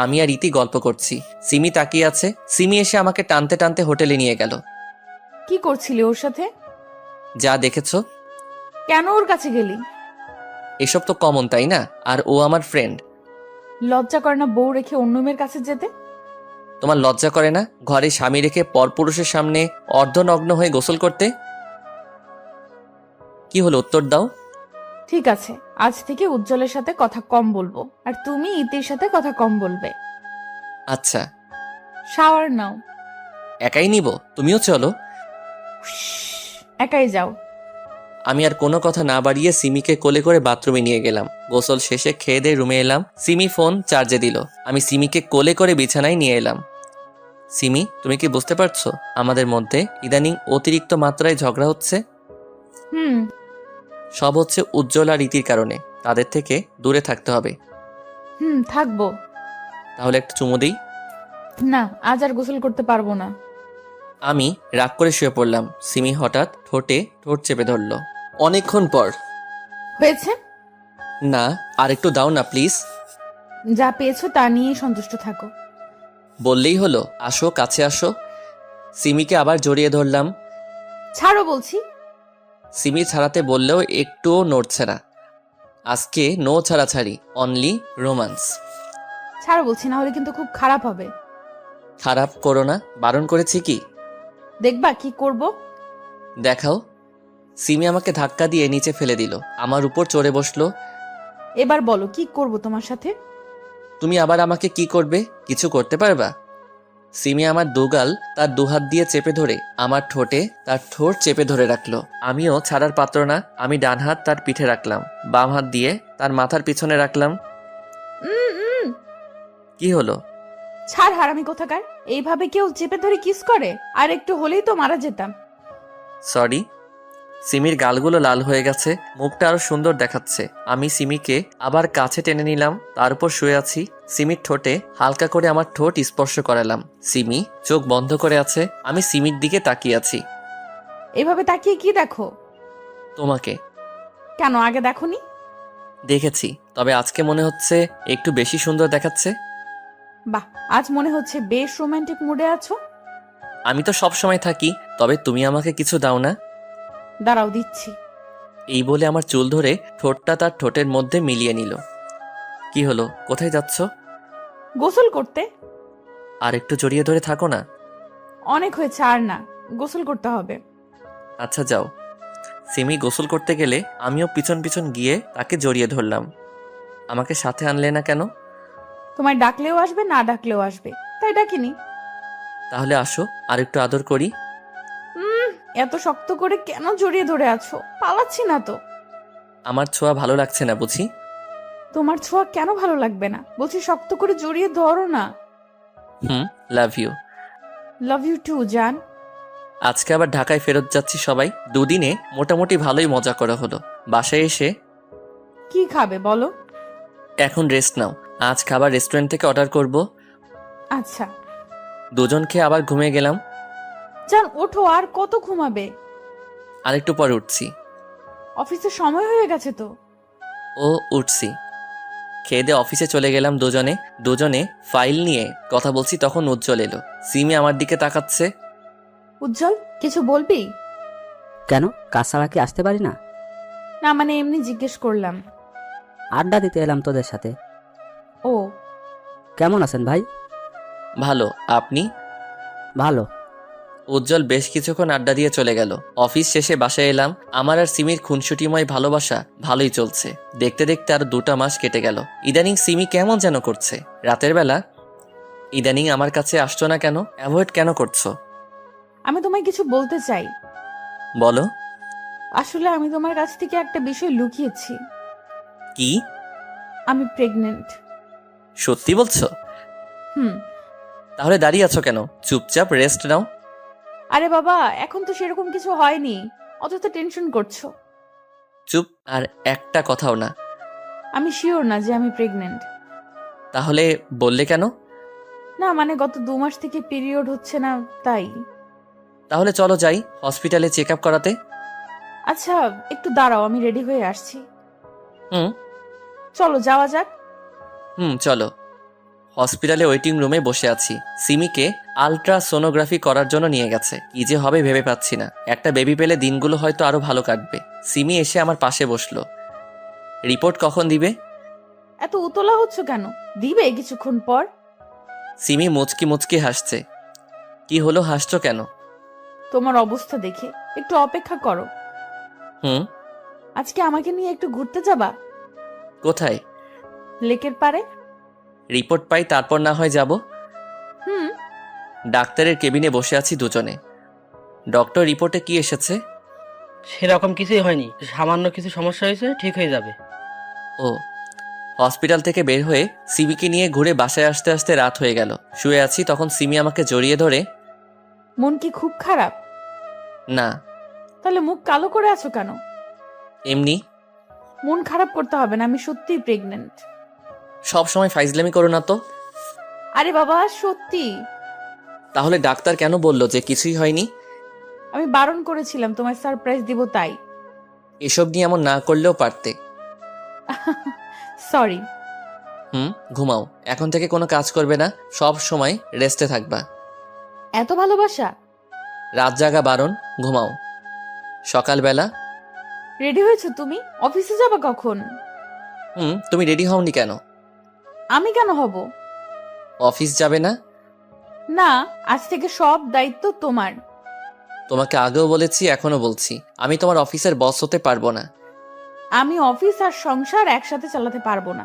আমি আর ইতি গল্প করছি, সিমি তাকিয়ে আছে। সিমি এসে আমাকে টানতে টানতে হোটেলে নিয়ে গেল। কি করছিলি ওর সাথে? যা দেখেছো। কেন ওর কাছে গেলি? এসব তো কমন, তাই না? আর ও আমার ফ্রেন্ড। লজ্জা করে না বউ রেখে অন্য মেয়ের কাছে যেতে? তোমার লজ্জা করে না ঘরে স্বামী রেখে পরপুরুষের সামনে অর্ধনগ্ন হয়ে গোসল করতে? কি হলো, উত্তর দাও। ঠিক আছে, আজ থেকে উজ্জ্বলের সাথে কথা কম বলবো, আর তুমি ইতির সাথে কথা কম বলবে। আচ্ছা। শাওয়ার নাও। একাই নিব? তুমিও চলো। একাই যাও। আমি আর কোনো কথা না বাড়িয়ে সিমিকে কোলে করে বাথরুমে নিয়ে গেলাম। গোসল শেষে খেয়ে দিয়ে রুমে এলাম। সিমি ফোন চার্জে দিল। আমি সিমিকে কোলে করে বিছানায় নিয়ে এলাম। সিমি, তুমি কি বুঝতে পারছো আমাদের মধ্যে ইদানিং অতিরিক্ত মাত্রায় ঝগড়া হচ্ছে? হুম। সব হচ্ছে উজ্জ্বল আর রীতির কারণে। তাদের থেকে দূরে থাকতে হবে। থাকবো। তাহলে একটা চুমু দিই। না, আজ আর গোসল করতে পারবো না। আমি রাগ করে শুয়ে পড়লাম। সিমি হঠাৎ ঠোঁটে ঠোঁট চেপে ধরল। অনেকক্ষণ পর। হয়েছে? না, আর একটু দাও না প্লিজ। যা পেয়েছো তা নিয়েই সন্তুষ্ট থাকো। বললেই হলো, আসো কাছে আসো। সিমিকে আবার জড়িয়ে ধরলাম। ছাড়ো বলছি। সিমি ছাড়াতে বললেও একটুও নড়ছে না। আজকে নো ছাড়াছাড়ি, অনলি রোমান্স। ছাড়ো বলছি, না হলে কিন্তু খুব খারাপ হবে। খারাপ করো না, বারণ করেছি কি? দেখবা কি করব। দেখাও। সিমি আমাকে ধাক্কা দিয়ে নিচে ফেলে দিল, আমার উপর চড়ে বসলো। এবার বলো কি করব তোমার সাথে। তুমি আবার আমাকে কি করবে? কিছু করতে পারবা? সিমি আমার দুগাল তার দুহাত দিয়ে চেপে ধরে আমার ঠোঁটে তার ঠোঁট চেপে ধরে রাখলো। আমিও ছাড়ার পাত্র না। আমি ডান হাত তার পিঠে রাখলাম, বাম হাত দিয়ে তার মাথার পিছনে রাখলাম। কি হলো? ছাড় হারামি কোথাকার। এইভাবে কেউ চেপে ধরে কিস করে? আর একটু হলেই তো মারা যেতাম। সরি। সিমির গালগুলো লাল হয়ে গেছে, মুখটা আরো সুন্দর দেখাচ্ছে। আমি সিমিকে আবার কাছে টেনে নিলাম, তার উপর শুয়ে আছি। সিমির ঠোঁটে হালকা করে আমার ঠোঁট স্পর্শ করালাম। সিমি চোখ বন্ধ করে আছে। আমি সিমির দিকে তাকিয়ে আছি। এইভাবে তাকিয়ে কি দেখো? তোমাকে। কেন আগে দেখোনি? দেখেছি, তবে আজকে মনে হচ্ছে একটু বেশি সুন্দর দেখাচ্ছে। বাহ, আজ মনে হচ্ছে বেশ রোমান্টিক মুডে আছো। আমি তো সব সময় থাকি, তবে তুমি আমাকে কিছু দাও না? দাঁড়াও দিচ্ছি। এই বলে আমার চুল ধরে ঠোঁটটা তার ঠোঁটের মধ্যে মিলিয়ে নিল। কি হলো, কোথায় যাচ্ছ? গোসল করতে। আর একটু জড়িয়ে ধরে থাকো না। অনেক হয়েছে, আর না, গোসল করতে হবে। আচ্ছা যাও। সিমি গোসল করতে গেলে আমিও পিছন পিছন গিয়ে তাকে জড়িয়ে ধরলাম। আমাকে সাথে আনলে না কেন? তোমায় ডাকলেও আসবে, না ডাকলেও আসবে, তাই ডাকিনি। তাহলে আসো, আর একটু আদর করি। এত শক্ত করে কেন জড়িয়ে ধরে আছো? পালাচ্ছি না তো। আমার ছোঁয়া ভালো লাগছে না বুঝি? তোমার ছোঁয়া কেন ভালো লাগবে না? বলছি শক্ত করে জড়িয়ে ধরো না। Love you. Love you too জান। আজকে আবার ঢাকায় ফেরত যাচ্ছি সবাই। দুদিনে মোটামুটি ভালোই মজা করা হলো। বাসায় এসে কি খাবে বলো? এখন রেস্ট নাও। আজ খাবার রেস্টুরেন্ট থেকে অর্ডার করব। আচ্ছা। দুজন খেয়ে আবার ঘুমিয়ে গেলাম। জান ওঠো, আর কত ঘুমাবে? আরেকটু পরে উঠছি। অফিসের সময় হয়ে গেছে তো। ও উঠছি। খেয়ে দিয়ে অফিসে চলে গেলাম। দুজনে ফাইল নিয়ে কথা বলছি, তখন উজ্জ্বল এলো। সিমি আমার দিকে তাকাচ্ছে। উজ্জ্বল, কিছু বলবি? কেন, কাজ ছাড়া কি আসতে পারি না? না মানে এমনি জিজ্ঞেস করলাম। আড্ডা দিতে এলাম তোদের সাথে। ও। কেমন আছেন ভাই? ভালো, আপনি? ভালো। উজ্জ্বল বেশ কিছুক্ষণ আড্ডা দিয়ে চলে গেল। অফিস শেষে বাসায় এলাম। আমার আর সিমির খুনসুটিময় ভালোবাসা ভালোই চলছে। দেখতে দেখতে আরো 2টা মাস কেটে গেল। ইদানিং সিমি কেমন যেন করছে রাতের বেলা। ইদানিং আমার কাছে আসছো না কেন? অ্যাভয়েড কেন করছো? আমি তোমায় কিছু বলতে চাই। বলো। আসলে আমি তোমার কাছ থেকে একটা বিষয় লুকিয়েছি। কি? আমি প্রেগনেন্ট। সত্যি বলছো? তাহলে দাঁড়িয়ে আছো কেন? চুপচাপ রেস্ট নাও। আরে বাবা, এখন তো সেরকম কিছু হয়নি, অযথা টেনশন করছো। চুপ, আর একটা কথাও না। আমি শিওর না যে আমি প্রেগনেন্ট। তাহলে বললে কেন? না মানে গত 2 মাস থেকে পিরিয়ড হচ্ছে না, তাই। তাহলে চলো যাই হসপিটালে চেক আপ করাতে। আচ্ছা একটু দাঁড়াও, আমি রেডি হয়ে আসছি। হুম চলো যাওয়া যাক। চলো। হসপিটালে ওয়েটিং রুমে বসে আছি। সিমিকে আলট্রাসোনোগ্রাফি করার জন্য নিয়ে গেছে। কি যে হবে ভেবে পাচ্ছি না। একটা বেবি পেলে দিনগুলো হয়তো আরো ভালো কাটবে। সিমি এসে আমার পাশে বসলো। রিপোর্ট কখন দিবে? এত উতলা হচ্ছ কেন? দিবে কিছুক্ষণ পর। সিমি মুচকি মুচকি হাসছে। কি হলো, হাসছো কেন? তোমার অবস্থা দেখে। একটু অপেক্ষা করো। আজকে আমাকে নিয়ে একটু ঘুরতে যাবা? কোথায়? লেকের পারে। রিপোর্ট পাই তারপর না হয় যাব। হুম। ডাক্তারের কেবিনে বসে আছি দুজনে। ডক্টর রিপোর্টে কি এসেছে? সেরকম কিছুই হয়নি, সামান্য কিছু সমস্যা হয়েছে, ঠিক হয়ে যাবে। ও, হসপিটাল থেকে বের হয়ে সিমিকে নিয়ে ঘুরে বাসায় আসতে আসতে রাত হয়ে গেল। শুয়ে আছি, তখন সিমি আমাকে জড়িয়ে ধরে, মন কি খুব খারাপ? না তাহলে মুখ কালো করে আছো কেন? এমনি। মন খারাপ করতে হবে না, আমি সত্যিই প্রেগনেন্ট। সব সময় ফাইজলামি করো না তো। আরে বাবা সত্যি। তাহলে ডাক্তার কেন বললো যে কিছুই হয়নি? আমি বারণ করেছিলাম তোমায় সারপ্রাইজ দিব তাই। এসব নিয়ে এমন না করলেও পারতে। সরি। ঘুমাও, এখন থেকে কোনো কাজ করবে না, সব সময় রেস্টে থাকবা। এত ভালোবাসা? রাত জাগা বারণ, ঘুমাও। সকালবেলা রেডি হয়েছো তুমি? অফিসে যাবা কখন? তুমি রেডি হওনি কেন? আমি কেন হব? অফিস যাবে না? না, আজ থেকে সব দায়িত্ব তোমার। তোমাকে আগেও বলেছি, এখনো বলছি, আমি তোমার অফিসের বস হতে পারবো না। আমি অফিস আর সংসার একসাথে চালাতে পারবো না।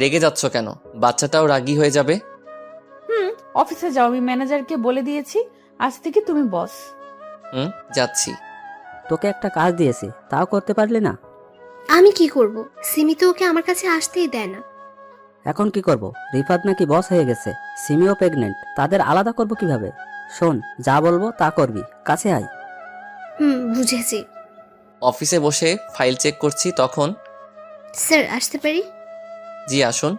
রেগে যাচ্ছ কেন? বাচ্চাটাও রাগী হয়ে যাবে। অফিসে যাও, আমি ম্যানেজারকে বলে দিয়েছি আজ থেকে তুমি বস। যাচ্ছি। তোকে একটা কাজ দিয়েছি, তাও করতে পারলি না। আমি কি করব? সিমি তো ওকে আমার কাছে আসতেই দেয় না। এখন কি করব? রিফাত নাকি বস হয়ে গেছে, সিমিও প্রেগনেন্ট, তাদের আলাদা করব কিভাবে? শোন, যা বলবো তা করবি, কাছে আয়। বুঝেছি। অফিসে বসে ফাইল চেক করছি, তখন স্যার আসতে পারি? জি আসুন।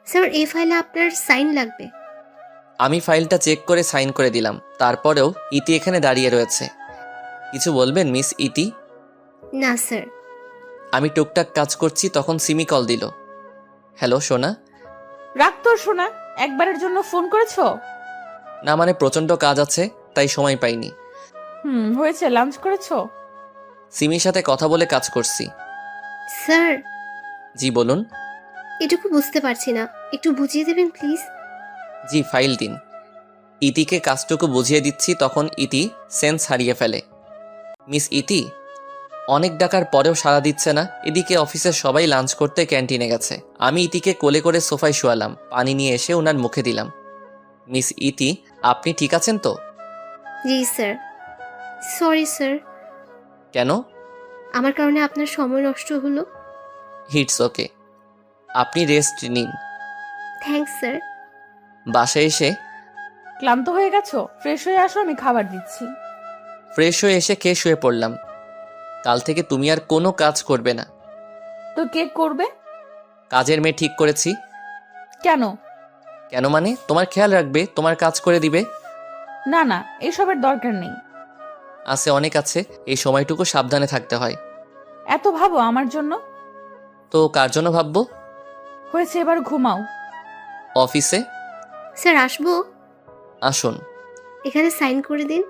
স্যার এই ফাইলে আপনার সাইন লাগবে। আমি ফাইলটা চেক করে সাইন করে দিলাম। তারপরেও ইতি এখানে দাঁড়িয়ে রয়েছে। কিছু বলবেন মিস ইতি? না স্যার। আমি টুকটাক কাজ করছি, তখন সিমি কল দিল। হ্যালো সোনা। রাগ তোর শোনা, একবারের জন্য ফোন করেছো? না মানে প্রচন্ড কাজ আছে, তাই সময় পাইনি। হয়েছে, লাঞ্চ করেছো? সিমির সাথে কথা বলে কাজ করছি। স্যার জি বলুন। এটুকু বুঝতে পারছি না, একটু বুঝিয়ে দেবেন প্লিজ। জি ফাইল দিন। ইতিকে কাজটুকু বুঝিয়ে দিচ্ছি, তখন ইতি সেন্স হারিয়ে ফেলে। মিস ইতি, অনেক ডাকার পরেও সাড়া দিচ্ছে না। এদিকে অফিসের সবাই লাঞ্চ করতে ক্যান্টিনে গেছে। আমি ইতিকে কোলে করে সোফায় শোয়ালাম, পানি নিয়ে এসে ওনার মুখে দিলাম। মিস ইতি, আপনি ঠিক আছেন তো? জি স্যার। সরি স্যার, কেন? আমার কারণে আপনার সময় নষ্ট হলো। হিটস ওকে, আপনি রেস্ট নিন। Thanks sir. বাসায় এসে ক্লান্ত হয়ে গেছো? ফ্রেশ হয়ে আসো, আমি খাবার দিচ্ছি। ফ্রেশ হয়ে এসে খেয়ে শুয়ে পড়লাম। কাল থেকে তুমি আর কোনো কাজ করবে না। তো কে করবে? কাজের মেয়ে ঠিক করেছি। কেন? কেন মানে তোমার খেয়াল রাখবে, তোমার কাজ করে দিবে। না না, এসবের দরকার নেই। আছে, অনেক আছে, এই সময়টুকু সাবধানে থাকতে হয়। এত ভাবো আমার জন্য? তো কার জন্য ভাববো? হয়েছে, এবার ঘুমাও। অফিসে স্যার আসবো? আসুন। এখানে সাইন করে দিন।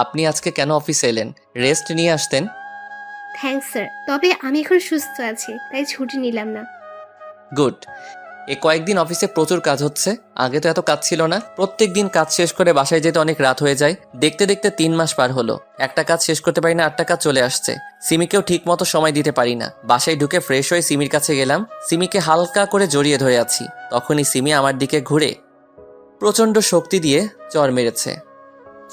আপনি আজকে কেন অফিসে এলেন? রেস্ট নিয়ে আসতেন। থ্যাঙ্কস স্যার, তবে আমি এখন সুস্থ আছি, তাই ছুটি নিলাম না। গুড। এ কয়েকদিন অফিসে প্রচুর কাজ হচ্ছে, আগে তো এত কাজ ছিল না। প্রত্যেক দিন কাজ শেষ করে বাসায় যেতে অনেক রাত হয়ে যায়। দেখতে দেখতে 3 মাস পার হলো, একটা কাজ শেষ করতে পারি না, 8টা কাজ চলে আসছে। সিমিকেও ঠিক মতো সময় দিতে পারি না। বাসায় ঢুকে ফ্রেশ হয়ে সিমির কাছে গেলাম, সিমিকে হালকা করে জড়িয়ে ধরে আছি। তখনই সিমি আমার দিকে ঘুরে প্রচন্ড শক্তি দিয়ে চর মেরেছে।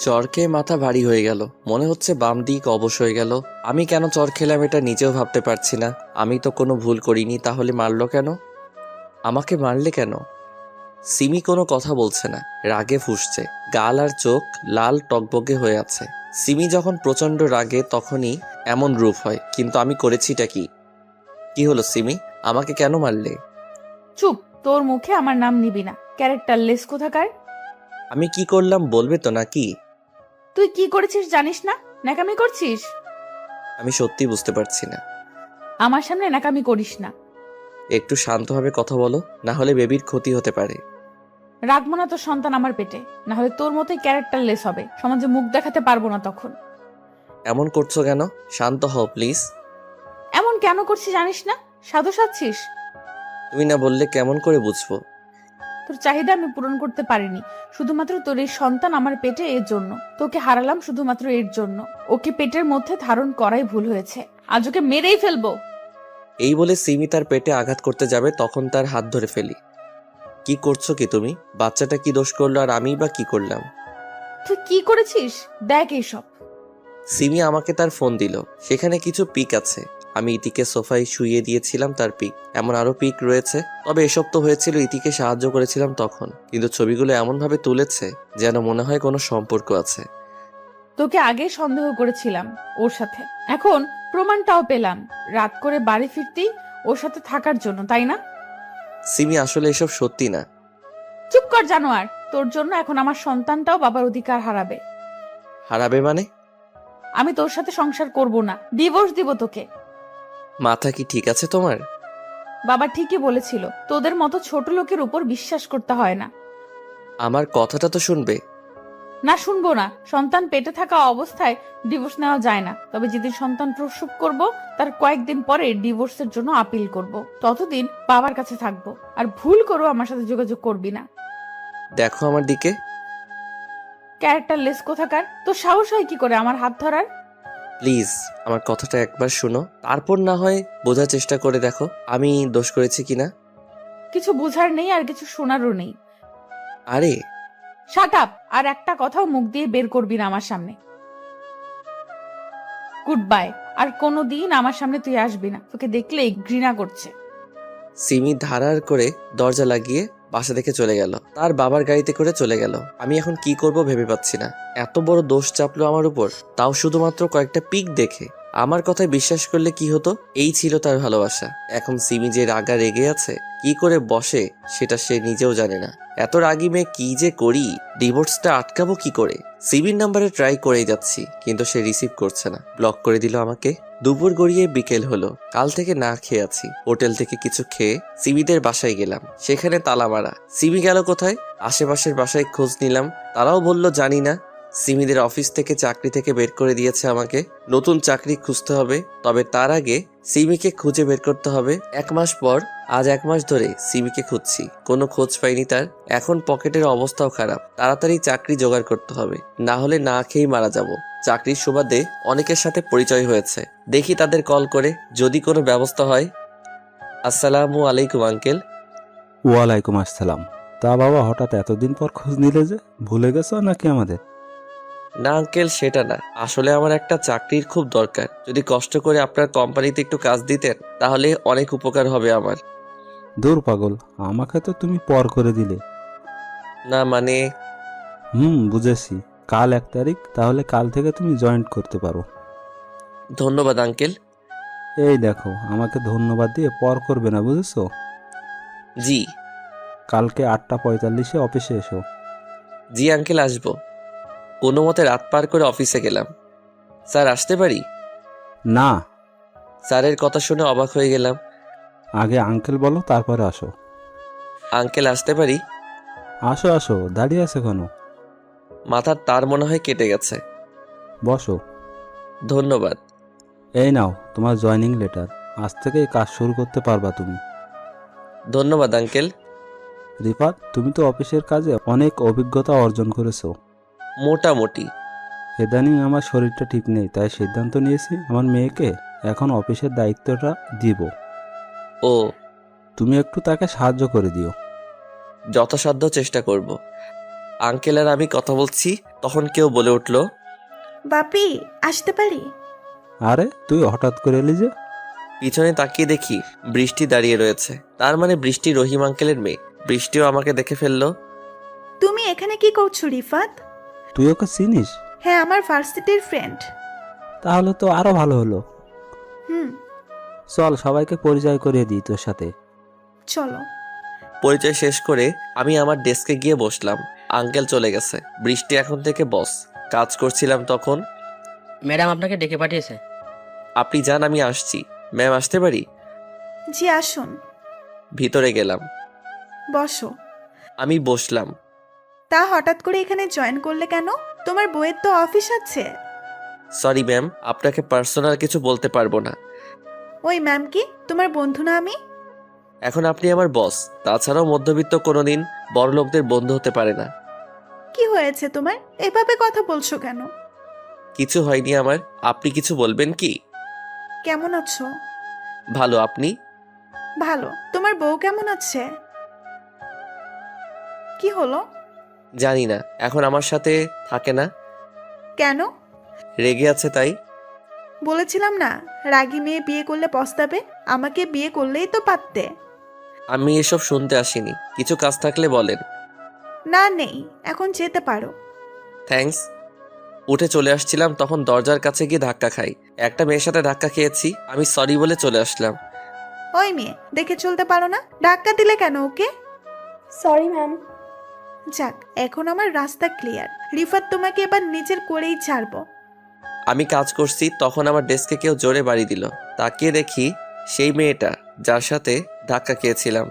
চর খেয়ে মাথা ভারী হয়ে গেল, মনে হচ্ছে বাম দিক অবশ হয়ে গেল। আমি কেন চর খেলাম এটা নিজেও ভাবতে পারছি না। আমি তো কোনো ভুল করিনি, তাহলে মারলো কেন? আমাকে মারলে কেন? সিমি কোনো কথা বলছে না, রাগে ফুঁসছে, গাল আর চোখ লাল টকবকে হয়ে আছে। সিমি যখন প্রচন্ড রাগে তখনই এমন রূপ হয়, কিন্তু আমি করেছিটা কি? কি হলো সিমি, আমাকে কেন মারলে? চুপ, তোর মুখে আমার নাম নিবি না, ক্যারেক্টারলেস কোথাকার। আমি কি করলাম বলবে তো নাকি? তুই কি করেছিস জানিস না? ন্যাকামি করছিস। আমি সত্যি বুঝতে পারছি না। আমার সামনে ন্যাকামি করিস না। একটু শান্তভাবে কথা বলো, না হলে বেবির ক্ষতি হতে পারে। রাখবো না তোর সন্তান আমার পেটে, না হলে তোর মতোই ক্যারেক্টারলেস হবে, সমাজে মুখ দেখাতে পারবো না তখন। এমন করছো কেন? শান্ত হও প্লিজ। এমন কেন করছিস জানিস না? সাধু সাজছিস। তুমি না বললে কেমন করে বুঝবো? তোর চাহিদা আমি পূরণ করতে পারিনি, শুধুমাত্র তোর এই সন্তান আমার পেটে, এর জন্য তোকে হারালাম, শুধুমাত্র এর জন্য। ওকে পেটের মধ্যে ধারণ করাই ভুল হয়েছে, আজ ওকে মেরেই ফেলবো। এই বলে সিমি তার পেটে আঘাত করতে যাবে, তখন তার হাত ধরে ফেলি। কি করছো কি তুমি? বাচ্চাটা কি দোষ করলো আর আমি বা কি করলাম? তুই কি করেছিস দেখ এইসব। সিমি আমাকে তার ফোন দিল, সেখানে কিছু পিক আছে। আমি ইতিকে সোফায় শুইয়ে দিয়েছিলাম তার পিক। এমন আরো পিক রয়েছে, তবে এসব তো হয়েছিল ইতিকে সাহায্য করেছিলাম তখন। কিন্তু ছবিগুলো এমনভাবে তুলেছে যেন মনে হয় কোনো সম্পর্ক আছে। তোকে আগে সন্দেহ করেছিলাম ওর সাথে, এখন প্রমাণটাও পেলাম। রাত করে বাড়ি ফিরতেই ওর সাথে থাকার জন্য, তাই না? সিমি, আসলে এসব সত্যি না। চুপ কর জানোয়ার, তোর জন্য এখন আমার সন্তানটাও বাবার অধিকার হারাবে। হারাবে মানে? আমি তোর সাথে সংসার করব না, ডিভোর্স দিব তোকে। মাথা কি ঠিক আছে তোমার? বাবা ঠিকই বলেছিল, তোদের মতো ছোট লোকের উপর বিশ্বাস করতে হয় না। আমার কথাটা তো শুনবে। না, শুনবো না। সন্তান পেটে থাকা অবস্থায় ডিভোর্স নেওয়া যায় না। তবে যেদিন সন্তান প্রসব করব তার কয়েকদিন পরে ডিভোর্সের জন্য আপিল করব। ততদিন বাবার কাছে থাকবো। আর ভুল করো আমার সাথে যোগাযোগ করবি না। দেখো আমার দিকে। ক্যারেক্টারলেস কোথাকার, তোর সাহস হয় কি করে আমার হাত ধরার? প্লিজ আমার কথাটা একবার শোনো, তারপর না হয় বোঝার চেষ্টা করে দেখো আমি দোষ করেছি কিনা। কিছু বুঝার নেই আর কিছু শোনারও নেই। আরে শাট আপ! আর একটা কথাও মুখ দিয়ে বের করবি না আমার সামনে। Good bye. আর কোনোদিন আমার সামনে তুই আসবি না, তোকে দেখলেই ঘৃণা করছে। সিমি ধারার করে দরজা লাগিয়ে বাসা থেকে চলে গেল, তার বাবার গাড়িতে করে চলে গেল। আমি এখন কি করব ভেবে পাচ্ছি না। এত বড় দোষ চাপলো আমার উপর, তাও শুধুমাত্র কয়েকটা পিক দেখে। আমার কথায় বিশ্বাস করলে কি হতো? এই ছিল তার ভালোবাসা। এখন সিমি যে রাগা রেগে আছে, কি করে বসে সেটা সে নিজেও জানে না। এত রাগি মেয়ে কি যে করি, ডিভোর্সটা আটকাবো কি করে? সিবির নাম্বারে ট্রাই করেই যাচ্ছি, কিন্তু সে রিসিভ করছে না, ব্লক করে দিল আমাকে। দুপুর গড়িয়ে বিকেল হলো, কাল থেকে না খেয়ে আছি। হোটেল থেকে কিছু খেয়ে সিবিদের বাসায় গেলাম, সেখানে তালা মারা। সিমি গেল কোথায়? আশেপাশের বাসায় খোঁজ নিলাম, তারাও বলল জানি না। সিমিদের অফিস থেকে চাকরি থেকে বের করে দিয়েছে আমাকে। নতুন চাকরি খুঁজতে হবে, তবে তার আগে সিমিকে খুঁজে বের করতে হবে। 1 মাস পর, আজ 1 মাস ধরে সিমিকে খুঁজছি, কোনো খোঁজ পাইনি তার। এখন পকেটের অবস্থাও খারাপ, তাড়াতাড়ি চাকরি জোগাড় করতে হবে, না হলে না খেয়েই মারা যাব। চাকরির সুবাদে অনেকের সাথে পরিচয় হয়েছে, দেখি তাদের কল করে যদি কোনো ব্যবস্থা হয়। আসসালামু আলাইকুম আঙ্কেল। ওয়ালাইকুম আসসালাম। তা বাবা, হঠাৎ এতদিন পর খোঁজ নিলে যে, ভুলে গেছো নাকি আমাদের? না আঙ্কেল, সেটা না, আসলে আমার একটা চাকরির খুব দরকার। যদি কষ্ট করে আপনার কোম্পানিতে একটু কাজ দিতেন তাহলে অনেক উপকার হবে আমার। দূর পাগল, আমাকে তো তুমি পর করে দিলে। না মানে, বুঝেছি। কাল 1 তারিখ, তাহলে কাল থেকে তুমি জয়েন্ট করতে পারো। ধন্যবাদ আঙ্কেল। এই দেখো, আমাকে ধন্যবাদ দিয়ে পর করবে না, বুঝেছো? জি। কালকে 8:45-এ অফিসে এসো। জি আঙ্কেল, আসবো। কোনো মতে রাত পার করে অফিসে গেলাম। স্যার আসতে পারি? না, স্যারের কথা শুনে অবাক হয়ে গেলাম। আগে আঙ্কেল বলো, তারপরে আসো। আঙ্কেল আসতে পারি? আসো আসো, দাঁড়িয়ে আছে কেন? মাথার তার মনে হয় কেটে গেছে। বসো। ধন্যবাদ। এই নাও তোমার জয়েনিং লেটার। আজ থেকেই কাজ শুরু করতে পারবা তুমি। ধন্যবাদ আঙ্কেল। রিফাত, তুমি তো অফিসের কাজে অনেক অভিজ্ঞতা অর্জন করেছো। মোটামুটি। ইদানিং আমার শরীরটা ঠিক নেই, তাই সিদ্ধান্ত নিয়েছি আমার মেয়েকে এখন অফিসের দায়িত্বটা দিব। ও, তুমি একটু তাকে সাহায্য করে দিও। যথাসাধ্য চেষ্টা করব। আঙ্কেল আর আমি কথা বলছি, তখন কেউ বলে উঠল, বাপি, আসতে পারি? আরে তুই হঠাৎ করে এলি যে? পিছনে তাকিয়ে দেখি বৃষ্টি দাঁড়িয়ে রয়েছে। তার মানে বৃষ্টি রহিম আঙ্কেলের মেয়ে। বৃষ্টিও আমাকে দেখে ফেললো। তুমি এখানে কি করছো রিফাত? তুই ওকে চিনিস? হ্যাঁ, আমার ভার্সিটির ফ্রেন্ড। তাহলে তো আরো ভালো হলো। হুম, চল সবাইকে পরিচয় করিয়ে দিই তোর সাথে। চলো। পরিচয় শেষ করে আমি আমার ডেস্কে গিয়ে বসলাম। আঙ্কেল চলে গেছে, বৃষ্টি এখন থেকে বস। কাজ করছিলাম তখন। ম্যাডাম আপনাকে ডেকে পাঠিয়েছে। আপনি যান, আমি আসছি। ম্যাম আসতে পারি? জি আসুন। ভিতরে গেলাম। বসো। আমি বসলাম। তা হঠাৎ করে এখানে জয়েন করলে কেন? তোমার বইয়ের তো অফিস আছে। সরি ম্যাম, আপনাকে পার্সোনাল কিছু বলতে পারবো না। ওই ম্যাম কি তোমার বন্ধু না আমি? এখন আপনি আমার বস, তাছাড়াও মধ্যবিত্ত কোনোদিন বড়লোকদের বন্ধু হতে পারে না। কি হয়েছে তোমার? এভাবে কথা বলছো কেন? কিছু হয়নি আমার। আপনি কিছু বলবেন কি? কেমন আছো? ভালো, আপনি? ভালো। তোমার বউ কেমন আছে? কি হলো? জানি না, এখন আমার সাথে থাকে না। কেন? রেগে আছে তাই। বলেছিলাম না, রাগী মেয়ে বিয়ে করলে পস্তাবে। আমাকে বিয়ে করলেই তো পারতে। আমি এসব শুনতে আসিনি, কিছু কাজ থাকলে বলেন। না, নেই, এখন যেতে পারো। থ্যাঙ্কস। উঠে চলে আসছিলাম তখন দরজার কাছে গিয়ে ধাক্কা খাই। একটা মেয়ের সাথে ধাক্কা খেয়েছি, আমি সরি বলে চলে আসলাম। ওই মেয়ে, দেখে চলতে পারো না? ধাক্কা দিলে কেন ওকে? Sorry ma'am. যাক, এখন আমার রাস্তা ক্লিয়ার। রিফাত তোমাকে এবার নিজের করেই ছাড়বো। আমি কাজ করছি তখন আমার ডেস্কে কেউ জোরে বাড়ি দিল। তাকিয়ে দেখি সেই মেয়েটা যার সাথে ধাক্কা খেয়েছিলাম।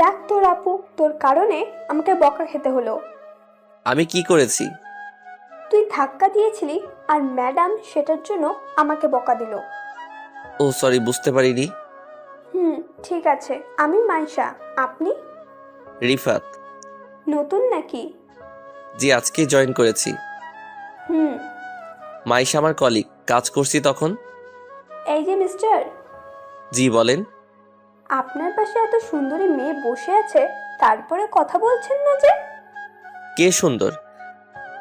রাগ তোর আপু, তোর কারণে আমাকে বকা খেতে হলো। আমি কি করেছি? তুই ধাক্কা দিয়েছিলি আর ম্যাডাম সেটার জন্য আমাকে বকা দিল। ও সরি, বুঝতে পারিনি। ঠিক আছে, আমি মাইশা। আপনি? রিফাত। নতুন নাকি? জি, আজকেই জয়েন করেছি। মাইশা আমার কলিগ, কাজ করছি তখন। এই যে মিস্টার, জি বলেন। আপনার পাশে এত সুন্দরী মেয়ে বসে আছে, তারপরে কথা বলছেন না যে? কে সুন্দর?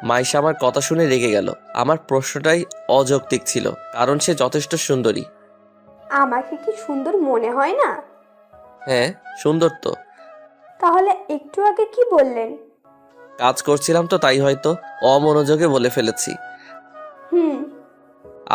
মাইশা আমার কথা শুনে রেগে গেল। আমার প্রশ্নটাই অযৌক্তিক ছিল, কারণ সে যথেষ্ট সুন্দরী। আমাকে কি সুন্দর মনে হয় না? হ্যাঁ, সুন্দর তো। তাহলে একটু আগে কি বললেন? কাজ করছিলাম তো, তাই হয়তো অমনোযোগে বলে ফেলেছি।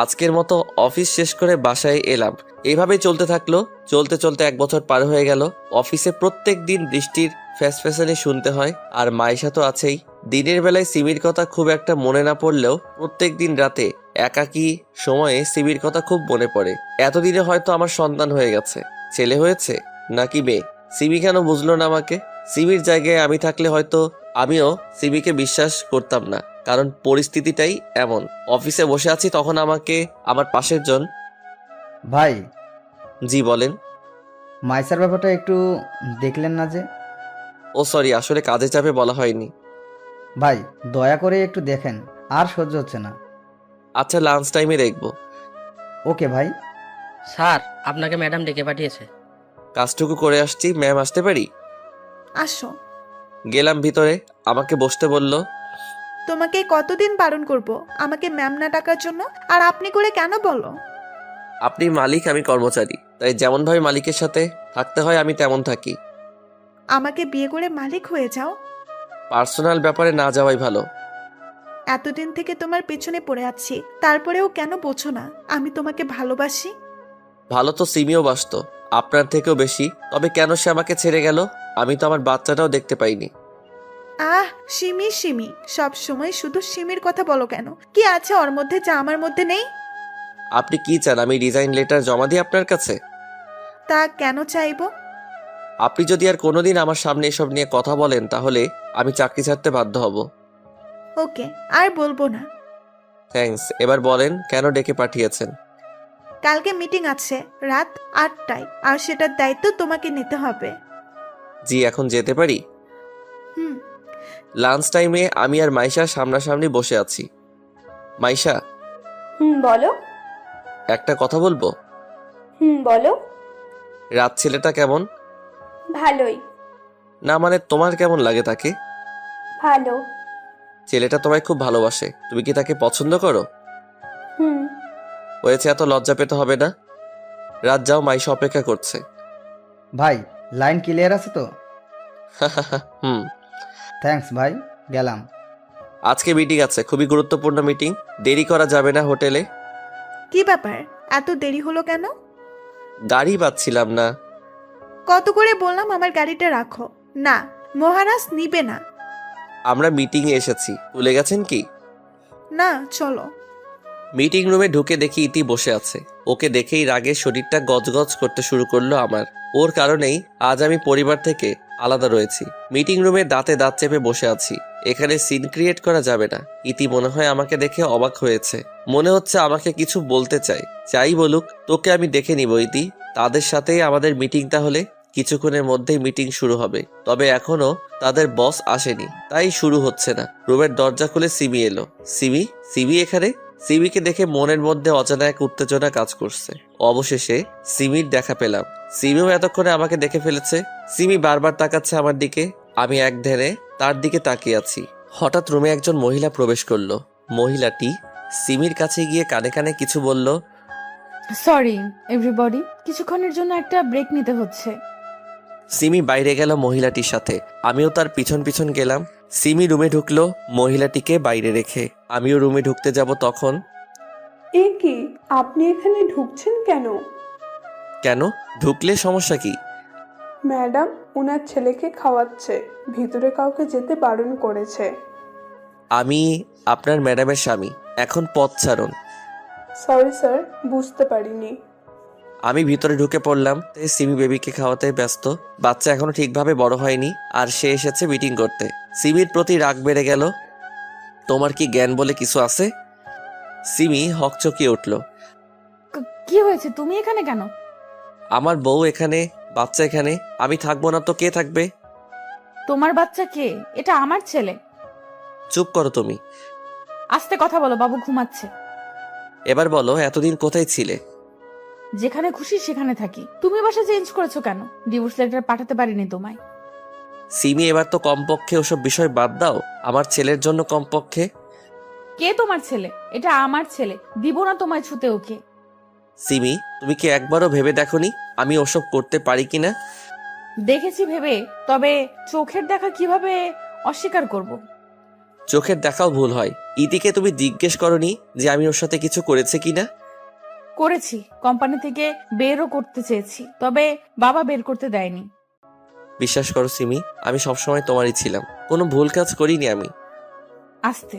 আজকের মতো অফিস শেষ করে বাসায় এলাম। এইভাবেই চলতে থাকলো। চলতে চলতে 1 বছর পার হয়ে গেল। অফিসে প্রত্যেক দিন বৃষ্টির ফ্যাসফ্যাসানি শুনতে হয়, আর মাইশা তো আছেই। দিনের বেলায় সিমির কথা খুব একটা মনে না পড়লেও প্রত্যেক দিন রাতে একাকী সময়ে সিমির কথা খুব মনে পড়ে। এতদিনে হয়তো আমার সন্তান হয়ে গেছে। ছেলে হয়েছে নাকি মেয়ে, সিমি কেন বুঝলো না আমাকে? সিমির জায়গায় আমি থাকলে হয়তো আমিও সিমিকে বিশ্বাস করতাম না, কারণ পরিস্থিতিটাই এমন। অফিসে বসে আছি তখন আমাকে আমার পাশের জন। ভাই। জি বলেন। মাইসার ব্যাপারটা একটু দেখলেন না যে? ও সরি, আসলে কাজে চাপে বলা হয়নি। ভাই, দয়া করে একটু দেখেন, আর সহ্য হচ্ছে না। আচ্ছা, লাঞ্চ টাইমে দেখবো। ওকে ভাই। স্যার, আপনাকে ম্যাডাম ডেকে পাঠিয়েছে। কাজটুকু করে আসছি, ম্যাম আসতে পারি? আসো। গেলাম ভিতরে, আমাকে বসতে বলল। তোমাকে কতদিন বারণ করব আমাকে ম্যাম না ডাকার জন্য? আর আপনি করে কেন বলো? আপনি মালিক, আমি কর্মচারী, তাই যেমন ভাবে মালিকের সাথে থাকতে হয় আমি তেমন থাকি। আমাকে বিয়ে করে মালিক হয়ে যাও। পার্সোনাল ব্যাপারে না যাওয়াই ভালো। এতদিন থেকে তোমার পেছনে পড়ে আছি, তারপরেও কেন বোঝো না আমি তোমাকে ভালোবাসি? ভালো তো সিমিও বাসতো, আপনার থেকেও বেশি। তবে কেন সে আমাকে ছেড়ে গেল? আমি তো আমার বাচ্চাটাও দেখতে পাইনি। আহ, সিমি সিমি, সব সময় শুধু সিমির কথা বলো কেন? কি আছে ওর মধ্যে যা আমার মধ্যে নেই? আপনি কি চান আমি রিজাইন লেটার জমা দিই আপনার কাছে? তা কেন চাইবো? আপনি যদি আর কোনোদিন আমার সামনে এসব নিয়ে কথা বলেন তাহলে আমি চাকরি ছাড়তে বাধ্য হব। ওকে, আর বলবো না। থ্যাঙ্কস। এবার বলেন কেন ডেকে পাঠিয়েছেন? কালকে মিটিং আছে রাত 8টায়, আর সেটার দায়িত্ব তোমাকে নিতে হবে। জি, এখন যেতে পারি? হুম। লাঞ্চ টাইমে আমি আর মাইশা সামনাসামনি বসে আছি। মাইশা, বলো। একটা কথা বলবো? বলো। রাত ছেলেটা কেমন? ভালোই। না মানে তোমার কেমন লাগে তাকে? ভালো। ছেলেটা তোমায় খুব ভালোবাসে, তুমি কি তাকে পছন্দ করো? হয়েছে, এত লজ্জা পেতে হবে না। রাত যাও, মাইশা অপেক্ষা করছে। ভাই, লাইন ক্লিয়ার আছে তো? হুম। থ্যাঙ্কস ভাই, গেলাম। আজকে মিটিং আছে, খুবই গুরুত্বপূর্ণ মিটিং, দেরি করা যাবে না হোটেলে। কি ব্যাপার, এত দেরি হলো কেন? গাড়ি পাচ্ছিলাম না। কত করে বললাম আমার গাড়িটা রাখো। না, মহারাজ নিবে না। আমরা মিটিংয়ে এসেছি, ভুলে গেছেন কি? না, চলো। মিটিং রুমে ঢুকে দেখি ইতি বসে আছে। ওকে দেখেই রাগে শরীরটা গজগজ করতে শুরু করলো আমার। ওর কারণেই আজ আমি পরিবার থেকে আলাদা রয়েছি। মিটিং রুমে দাঁতে দাঁত চেপে বসে আছি। এখানে সিন ক্রিয়েট করা যাবে না। ইতি মনে হয় আমাকে দেখে অবাক হয়েছে, মনে হচ্ছে আমাকে কিছু বলতে চাই। যাই বলুক, তোকে আমি দেখে নিব ইতি। তাদের সাথেই আমাদের মিটিং, তাহলে কিছুক্ষণের মধ্যেই মিটিং শুরু হবে। তবে এখনো তাদের বস আসেনি, তাই শুরু হচ্ছে না। রুমের দরজা খুলে সিমি এলো। সিমি? সিমি এখানে? সিমিকে দেখে মনের মধ্যে অজানা এক উত্তেজনা কাজ করছে। অবশেষে সিমির দেখা পেলাম। সিমিও এতক্ষণে আমাকে দেখে ফেলেছে। সিমি বারবার তাকাচ্ছে আমার দিকে, আমি এক ধ্যানে তার দিকে তাকিয়ে আছি। হঠাৎ রুমে একজন মহিলা প্রবেশ করলো। মহিলাটি সিমির কাছে গিয়ে কানে কানে কিছু বলল। সরি এভরিবডি, কিছুক্ষণের জন্য একটা ব্রেক নিতে হচ্ছে। সিমি বাইরে গেল মহিলাটির সাথে, আমিও তার পিছন পিছন গেলাম। সিমি রুমে ঢুকলো মহিলাটিকে বাইরে রেখে। আমিও রুমে ঢুকতে যাব তখন। এ কি, আপনি এখানে ঢুকছেন কেন? কেন, ঢুকলে সমস্যা কি? ম্যাডাম ওনার ছেলেকে খাওয়াচ্ছে, ভিতরে কাউকে যেতে বারণ করেছে। আমি আপনার ম্যাডামের স্বামী, এখন পথ ছাড়ুন। সরি স্যার, বুঝতে পারিনি। আমি ভিতরে ঢুকে পড়লাম। সিমি বেবিকে খাওয়াতে ব্যস্ত। বাচ্চা এখনো ঠিকভাবে বড় হয়নি, আর সে এসেছে মিটিং করতে। সিমির প্রতি রাগ বেড়ে গেল। তোমার কি জ্ঞান বলে কিছু আছে? সিমি হকচকিয়ে উঠল। কি হয়েছে, তুমি এখানে কেন? আমার বউ এখানে, বাচ্চা এখানে, আমি থাকবো না তো কে থাকবে? তোমার বাচ্চা কে? এটা আমার ছেলে। চুপ করো তুমি। আস্তে কথা বলো, বাবু ঘুমাচ্ছে। এবার বলো, এতদিন কোথায় ছিলে? যেখানে খুশি সেখানে থাকি। তুমি বাসা চেঞ্জ করেছো কেন? ডিভোর্স লেটার পাঠাতে পারিনি তোমায়। সিমি এবার তো কমপক্ষে ওসব বিষয় বাদ দাও, আমার ছেলের জন্য কমপক্ষে। কে তোমার ছেলে? এটা আমার ছেলে, দিব না তোমায় ছুতে ওকে। সিমি, তুমি কি একবারও ভেবে দেখোনি আমি ওসব করতে পারি কিনা? দেখেছি ভেবে, তবে চোখের দেখা কিভাবে অস্বীকার করব? চোখের দেখাও ভুল হয়। ইতিকে তুমি জিজ্ঞেস করনি যে আমি ওর সাথে কিছু করেছে কিনা? করেছি, কোম্পানি থেকে বেরও করতে চেয়েছি, তবে বাবা বের করতে দেয়নি। বিশ্বাস করো সিমি, আমি সবসময় তোমারই ছিলাম, কোনো ভুল কাজ করিনি আমি। আস্তে।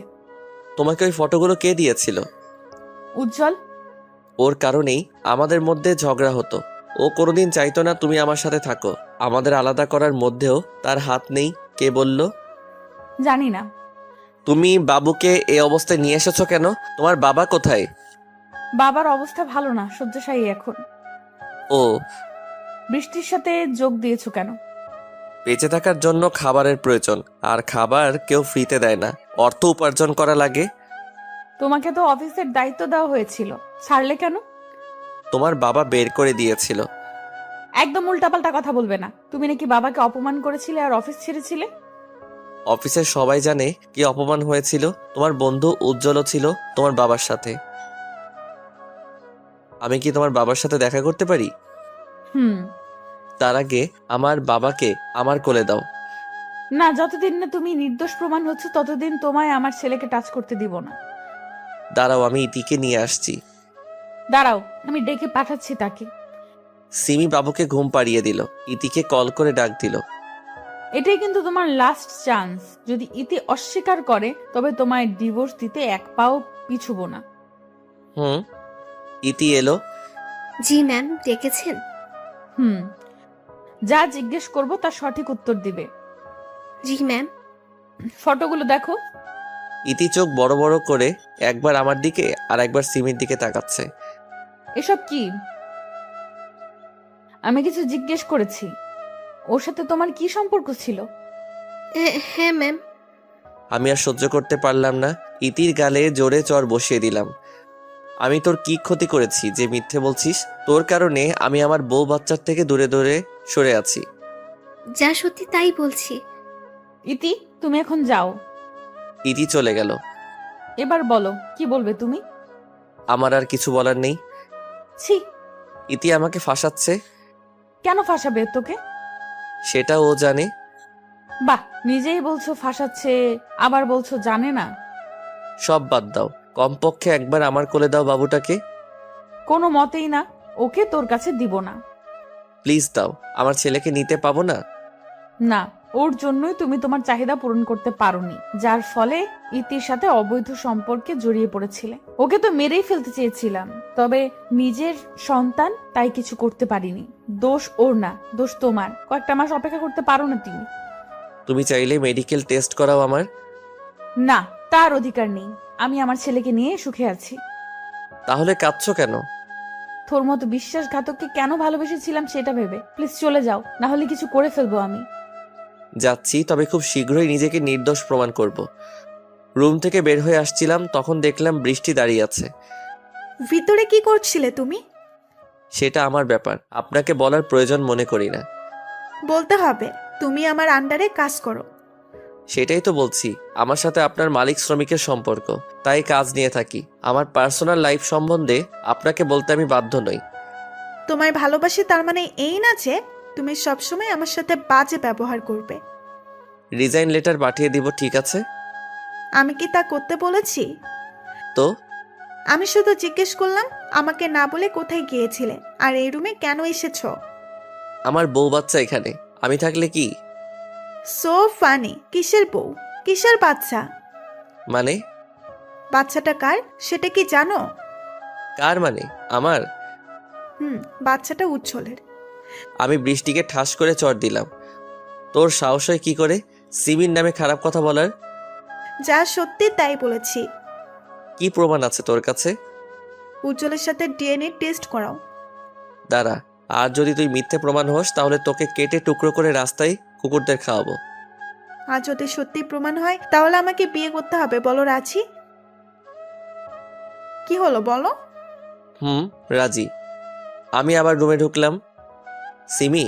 তোমাকে ওই ফটোগুলো কে দিয়েছিল? উজ্জ্বল। ওর কারণেই আমাদের মধ্যে ঝগড়া হতো। ও কোনোদিন চাইতো না তুমি আমার সাথে থাকো। আমাদের আলাদা করার মধ্যেও তার হাত নেই। কে বলল? জানি না। তুমি বাবুকে এই অবস্থায় নিয়ে এসেছো কেন? তোমার বাবা কোথায়? বাবার অবস্থা ভালো না, শয্যাশায়ী এখন। ও, বৃষ্টির সাথে যোগ দিয়েছো কেন? বেঁচে থাকার জন্য খাবারের প্রয়োজন, আর খাবার কেউ ফ্রিতে দেয় না, অর্থ উপার্জন করা লাগে। তোমাকে তো অফিসের দায়িত্ব দেওয়া হয়েছিল, ছাড়লে কেন? তোমার বাবা বের করে দিয়েছিল। একদম উল্টাপাল্টা কথা বলবে না। তুমি নাকি বাবাকে অপমান করেছিলে আর অফিস ছেড়েছিলে। অফিসের সবাই জানে কি অপমান হয়েছিল। তোমার বন্ধু উজ্জ্বলও ছিল তোমার বাবার সাথে। আমি কি তোমার বাবার সাথে দেখা করতে পারি? তার আগে আমার বাবাকে আমার কোলে দাও। না, যতদিন না তুমি নির্দোষ প্রমাণ হচ্ছে ততদিন তোমায় আমার ছেলেকে টাচ করতে দিব না। দাঁড়াও, আমি ইতিকে নিয়ে আসছি। দাঁড়াও, আমি ডেকে পাঠাচ্ছি তাকে। সিমি বাবুকে ঘুম পাড়িয়ে দিল, ইতিকে কল করে ডাক দিল। এটাই কিন্তু তোমার লাস্ট চান্স। যদি ইতি অস্বীকার করে তবে তোমায় ডিভোর্স দিতে এক পাও পিছুবো না। ইতি এলো। জি ম্যাম, ডেকেছেন? যা জিজ্ঞেস করব তার সঠিক উত্তর দিবে। জি ম্যাম। ফটোগুলো দেখো। ইতি চোখ বড় বড় করে একবার আমার দিকে আর একবার সিমির দিকে তাকাচ্ছে। এসব কি? আমি কিছু জিজ্ঞেস করেছি। ওর সাথে তোমার কি সম্পর্ক ছিল? হ্যাঁ ম্যাম। আমি আর সহ্য করতে পারলাম না, ইতির গালে জোরে চড় বসিয়ে দিলাম। আমি তোর কি ক্ষতি করেছি যে মিথ্যে বলছিস? তোর কারণে আমি আমার বউ বাচ্চার থেকে দূরে দূরে সরে আছি। যা সত্যি তাই বলছি। ইতি, তুমি এখন যাও। ইতি চলে গেল। এবার বলো, কি বলবে তুমি? আমার আর কিছু বলার নেই। ছি। ইতি আমাকে ফাঁসাচ্ছে। কেন ফাঁসাবে তোকে? সেটা ও জানে। বাহ, নিজেই বলছো ফাঁসাচ্ছে, আবার বলছো জানে না। সব বাদ দাও, কমপক্ষে একবার আমার কোলে দাও বাবুটাকে। কোনো মতেই না, ওকে তোর কাছে দিব না। প্লিজ দাও, আমার ছেলেকে নিতে পাবো না। না, ওর জন্যই তুমি তোমার চাহিদা পূরণ করতে পারোনি, যার ফলে ইতির সাথে অবৈধ সম্পর্কে জড়িয়ে পড়েছিলে। ওকে তো মেরেই ফেলতে চেয়েছিলাম, তবে নিজের সন্তান তাই কিছু করতে পারিনি। দোষ ওর না, দোষ তোমার। কয়েকটা মাস অপেক্ষা করতে পারো না তুমি? তুমি চাইলে মেডিকেল টেস্ট করাও আমার। না, তার অধিকার নেই। আমি আমার ছেলেকে নিয়ে সুখে আছি। তাহলে কাঁদছো কেন? তোর মতো বিশ্বাসঘাতককে কেন ভালোবেসেছিলাম সেটা ভেবে। প্লিজ চলে যাও, না হলে কিছু করে ফেলবো আমি। যাচ্ছি, তবে খুব শীঘ্রই নিজেকে নির্দোষ প্রমাণ করব। রুম থেকে বের হয়ে আসছিলাম, তখন দেখলাম বৃষ্টি দাঁড়িয়ে আছে। ভিতরে কি করছিলে তুমি? সেটা আমার ব্যাপার, আপনাকে বলার প্রয়োজন মনে করি না। বলতে হবে, তুমি আমার আন্ডারে কাজ করো। সেটাই তো বলছি, আমার সাথে আপনার মালিক শ্রমিকের সম্পর্ক, তাই কাজ নিয়ে থাকি। আমার পার্সোনাল লাইফ সম্বন্ধে আপনাকে বলতে আমি বাধ্য নই। তোমায় ভালোবাসি তার মানে এই না যে তুমি সবসময় আমার সাথে বাজে ব্যবহার করবে। রিজাইন লেটার পাঠিয়ে দিব, ঠিক আছে? আমি কি তা করতে বলেছি? তো আমি শুধু জিজ্ঞেস করলাম আমাকে না বলে কোথায় গিয়েছিলে আর এই রুমে কেন এসেছো। আমার বউ বাচ্চা এখানে, আমি থাকলে কি? So funny. কিসের বউ, কিসের বাচ্চা? মানে? বাচ্চাটা কার সেটা কি জানো? কার মানে? আমার? বাচ্চাটা উজ্জ্বলের। আমি বৃষ্টিকে ঠাস করে চড় দিলাম। তোর সাহস হয় কি করে সিমির নামে খারাপ কথা বলার? যা সত্যি তাই বলেছি। কি প্রমাণ আছে তোর কাছে? উজ্জ্বলের সাথে ডিএনএ টেস্ট করাও। দাঁড়া, আর যদি তুই মিথ্যে প্রমাণ হোস তাহলে তোকে কেটে টুকরো করে রাস্তায় কুকুরদের খাওয়াবো। আর যদি সত্যি প্রমাণ হয় তাহলে আমাকে বিয়ে করতে হবে। বলো রাজি? কি হলো বলো? রাজি। আমি আবার রুমে ঢুকলাম। সিমি,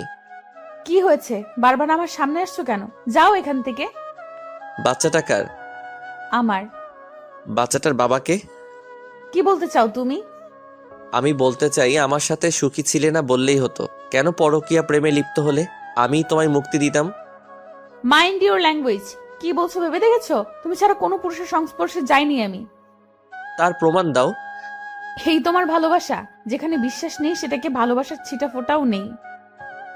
কি হয়েছে? বারবার আমার সামনে আসছো কেন? যাও এখান থেকে। বাচ্চাটা কার? আমার। বাচ্চাটার বাবাকে? কি বলতে চাও তুমি? আমি বলতে চাই আমার সাথে সুখী ছিলে না বললেই হতো। কেন পরকীয়া প্রেমে লিপ্ত হলে? আমি তোমায় মুক্তি দিতাম। Mind your language. কি বলছো ভেবে দেখেছো? তুমি ছাড়া কোনো পুরুষের সংস্পর্শে যাইনি আমি। তার প্রমাণ দাও। এই তোমার ভালোবাসা? যেখানে বিশ্বাস নেই সেটাকে ভালোবাসার ছিটা ফোটাও নেই।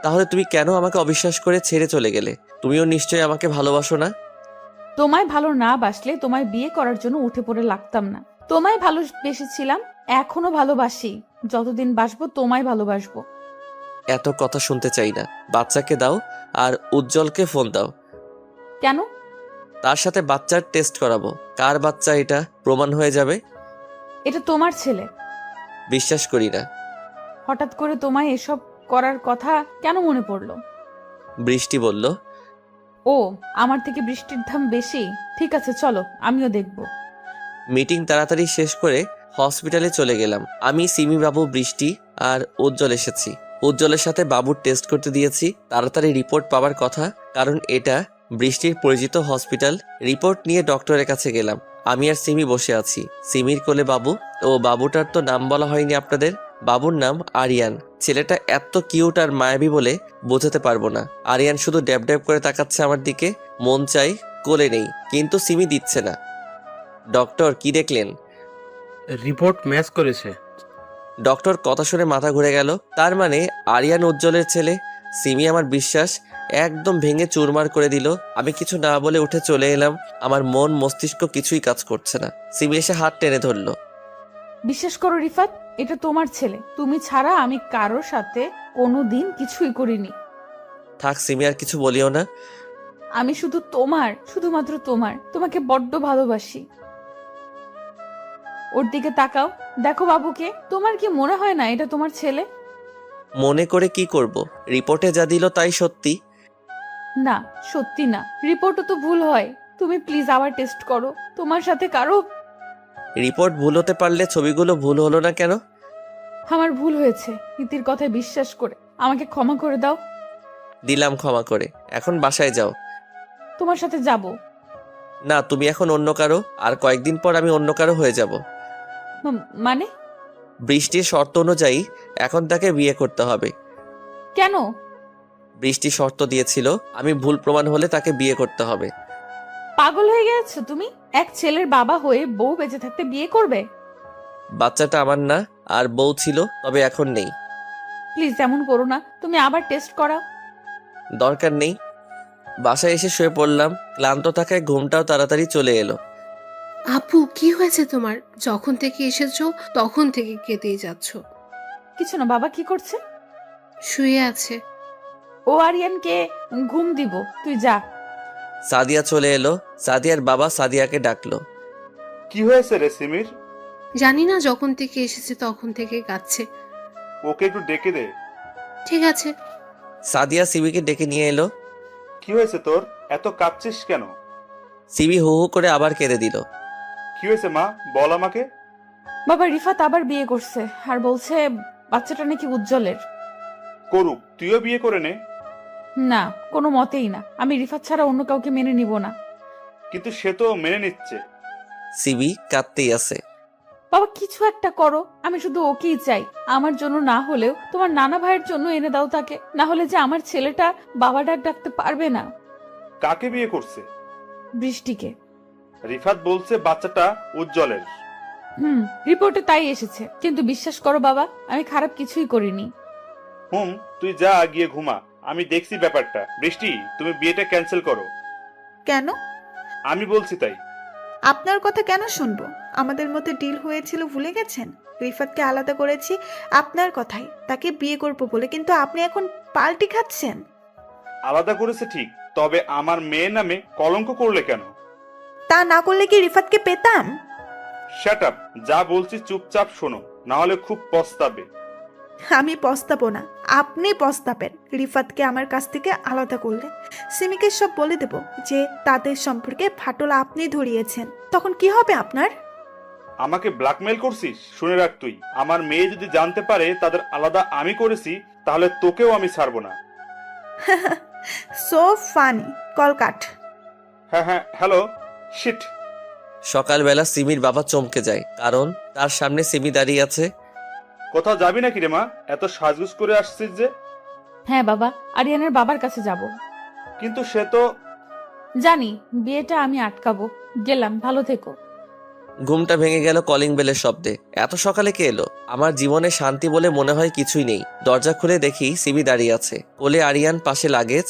তাহলে তুমি কেন আমাকে অবিশ্বাস করে ছেড়ে চলে গেলে? তুমিও নিশ্চয়ই আমাকে ভালোবাসো না? তোমায় ভালো না বাসলে তোমায় বিয়ে করার জন্য উঠে পড়ে লাগতাম না। তোমায় ভালোবেসেছিলাম, এখনো ভালোবাসি। যতদিন বাসবো তোমায় ভালোবাসবো। এত কথা শুনতে চাই না। বাচ্চাকে দাও আর উজ্জ্বলকে ফোন দাও। কেন? তার সাথে বাচ্চার টেস্ট করাবো। কার বাচ্চা এটা প্রমাণ হয়ে যাবে। এটা তোমার ছেলে। বিশ্বাস করি না। হঠাৎ করে তোমায় এসব করার কথা কেন মনে পড়লো? বৃষ্টি বলল। ও, আমার থেকে বৃষ্টির দাম বেশি। ঠিক আছে চলো, আমিও দেখব। মিটিং তাড়াতাড়ি শেষ করে হসপিটালে চলে গেলাম। আমি, সিমি বাবু, বৃষ্টি আর উজ্জ্বল এসেছি। উজ্জ্বলের সাথে বাবুর টেস্ট করতে দিয়েছি। তাড়াতাড়ি রিপোর্ট পাওয়ার কথা, কারণ এটা বৃষ্টির পরিচিত হসপিটাল। রিপোর্ট নিয়ে ডক্টরের কাছে গেলাম। আমি আর সিমি বসে আছি। সিমির কোলে বাবু। ও বাবুটার তো নাম বলা হয়নি আপনাদের। বাবুর নাম আরিয়ান। ছেলেটা এত কিউট আর মায়াবী বলে বোঝাতে পারবো না। আরিয়ান শুধু ড্যাব ড্যাব করে তাকাচ্ছে আমার দিকে। মন চাই কোলে নেই, কিন্তু সিমি দিচ্ছে না। ডক্টর, কি দেখলেন? রিপোর্ট ম্যাচ করেছে। ডক্টর কথা শুনে মাথা ঘুরে গেল। তার মানে আরিয়ান উজ্জ্বলের ছেলে। সিমি আমার বিশ্বাস একদম ভেঙে চুরমার করে দিল। আমি কিছু না বলে উঠে চলে এলাম। আমার মন মস্তিষ্ক কিছুই কাজ করছে না। সিমি এসে হাত টেনে ধরলো। বিশ্বাস করো রিফাত, এটা তোমার ছেলে। তুমি ছাড়া আমি কারোর সাথে কোনোদিন কিছুই করিনি। থাক সিমি, আর কিছু বলিও না। আমি শুধু তোমার, শুধুমাত্র তোমার। তোমাকে বড্ড ভালোবাসি। ওর দিকে তাকাও, দেখো বাবুকে। তোমার কি মনে হয় না এটা তোমার ছেলে? মনে করে কি করব? রিপোর্টে যা দিল তাই সত্যি। না, সত্যি না। রিপোর্টও তো ভুল হয়। তুমি প্লিজ আবার টেস্ট করো। তোমার সাথে কারো। রিপোর্ট ভুল হতে পারলে ছবিগুলো ভুল হলো না কেন? আমার ভুল হয়েছে। নীতির কথায় বিশ্বাস করে আমাকে ক্ষমা করে দাও। দিলাম ক্ষমা করে। এখন বাসায় যাও। তোমার সাথে যাব। না, তুমি এখন অন্য কারো, আর কয়েকদিন পর আমি অন্য কারো হয়ে যাব। মানে? বৃষ্টির শর্ত অনুযায়ী এখন তাকে বিয়ে করতে হবে। কেন? বৃষ্টি শর্ত দিয়েছিল আমি ভুল প্রমাণ হলে তাকে বিয়ে করতে হবে। পাগল হয়ে গেছো তুমি? এক ছেলের বাবা হয়ে বউ বেঁচে থাকতে বিয়ে করবে? বাচ্চাটা আমার না, আর বউ ছিল, তবে এখন নেই। প্লিজ এমন করো না। তুমি আবার টেস্ট করাও। দরকার নেই। বাসায় এসে শুয়ে পড়লাম। ক্লান্ত থাকায় ঘুমটাও তাড়াতাড়ি চলে এলো। আপু, কি হয়েছে তোমার? যখন থেকে এসেছো তখন থেকে কেঁদেই যাচ্ছ। কিছু না। বাবা কি করছে? শুয়ে আছে। ও আরিয়ানকে ঘুম দিব, তুই যা। সাদিয়া চলে এলো। সাদিয়ার বাবা সাদিয়াকে ডাকলো। কি হয়েছে রে সিমির? জানি না, যখন থেকে এসেছে তখন থেকে কাঁদছে। ওকে একটু ডেকে দে। ঠিক আছে। সাদিয়া সিমিকে ডেকে নিয়ে এলো। কি হয়েছে তোর? এত কাঁদছিস কেন? সিমি হু হু করে আবার কেঁদে দিল। কি হয়েছে মা, বল আমাকে। বাবা রিফাত আবার বিয়ে করছে আর বলছে বাচ্চাটা নাকি উজ্জ্বলের। করুক, তুইও বিয়ে করে নে। না, কোনো মতেই না। আমি রিফাত ছাড়া অন্য কাউকে মেনে নিব না। কিন্তু সে তো মেনে নিচ্ছে। সিমি কাঁদতেই আছে। বাবা কিছু একটা করো, আমি শুধু ওকেই চাই। আমার জন্য না হলেও তোমার নানা ভাইয়ের জন্য এনে দাও তাকে, না হলে যে আমার ছেলেটা বাবা ডাক ডাকতে পারবে না। কাকে বিয়ে করছে? বৃষ্টিকে। রিফাত বলছে বাচ্চাটা উজ্জ্বলের। রিপোর্টে তাই এসেছে, কিন্তু বিশ্বাস করো বাবা, আমি খারাপ কিছুই করিনি। তুই যা গিয়ে ঘুমা, আমি দেখছি ব্যাপারটা। বৃষ্টি, তুমি বিয়েটা ক্যান্সেল করো। কেন? আমি বলছি তাই। আপনার কথা কেন শুনবো? আমাদের মধ্যে ডিল হয়েছিল ভুলে গেছেন? রিফাতকে আলাদা করেছি আপনার কথাই, তাকে বিয়ে করবো বলে, কিন্তু আপনি এখন পাল্টি খাচ্ছেন। আলাদা করেছে ঠিক, তবে আমার মেয়ের নামে কলঙ্ক করলে কেন? তা না করলে কি রিফাতকে পেতাম? শাট আপ, যা বলছি চুপচাপ শোনো, না হলে খুব পস্তাবে। আমি পস্তাবো না, আপনি পস্তাবেন রিফাতকে আমার কাছ থেকে আলাদা করলে। সিমিকে সব বলে দেব যে তাদের সম্পর্কে ফাটল আপনি ধরিয়েছেন, তখন কি হবে আপনার? আমাকে ব্ল্যাকমেইল করছিস? শুনে রাখ, তুই আমার মেয়ে যদি জানতে পারে তাদের আলাদা আমি করেছি, তাহলে তোকেও আমি ছাড়বো না। So funny. কল কাট। হ্যাঁ, হ্যালো। শিট। সকালবেলা সিমির বাবা চমকে যায়, কারণ তার সামনে সিমি দাঁড়িয়ে আছে। কোথাও যাবি নাকি রে মা? এত সাজগুজ করে আসছিস যে? হ্যাঁ বাবা, আরিয়ানের বাবার কাছে যাব। কিন্তু সে তো। জানি, বিয়েটা আমি আটকাবো। গেলাম, ভালো থেকো। ঘুমটা ভেঙে গেল কলিং বেলের শব্দে। এত সকালে কে এলো? আমার জীবনে শান্তি বলে মনে হয় কিছুই নেই। দরজা খুলে দেখি সিমি দাঁড়িয়ে আছে, কোলে আরিয়ান, পাশে লাগেজ।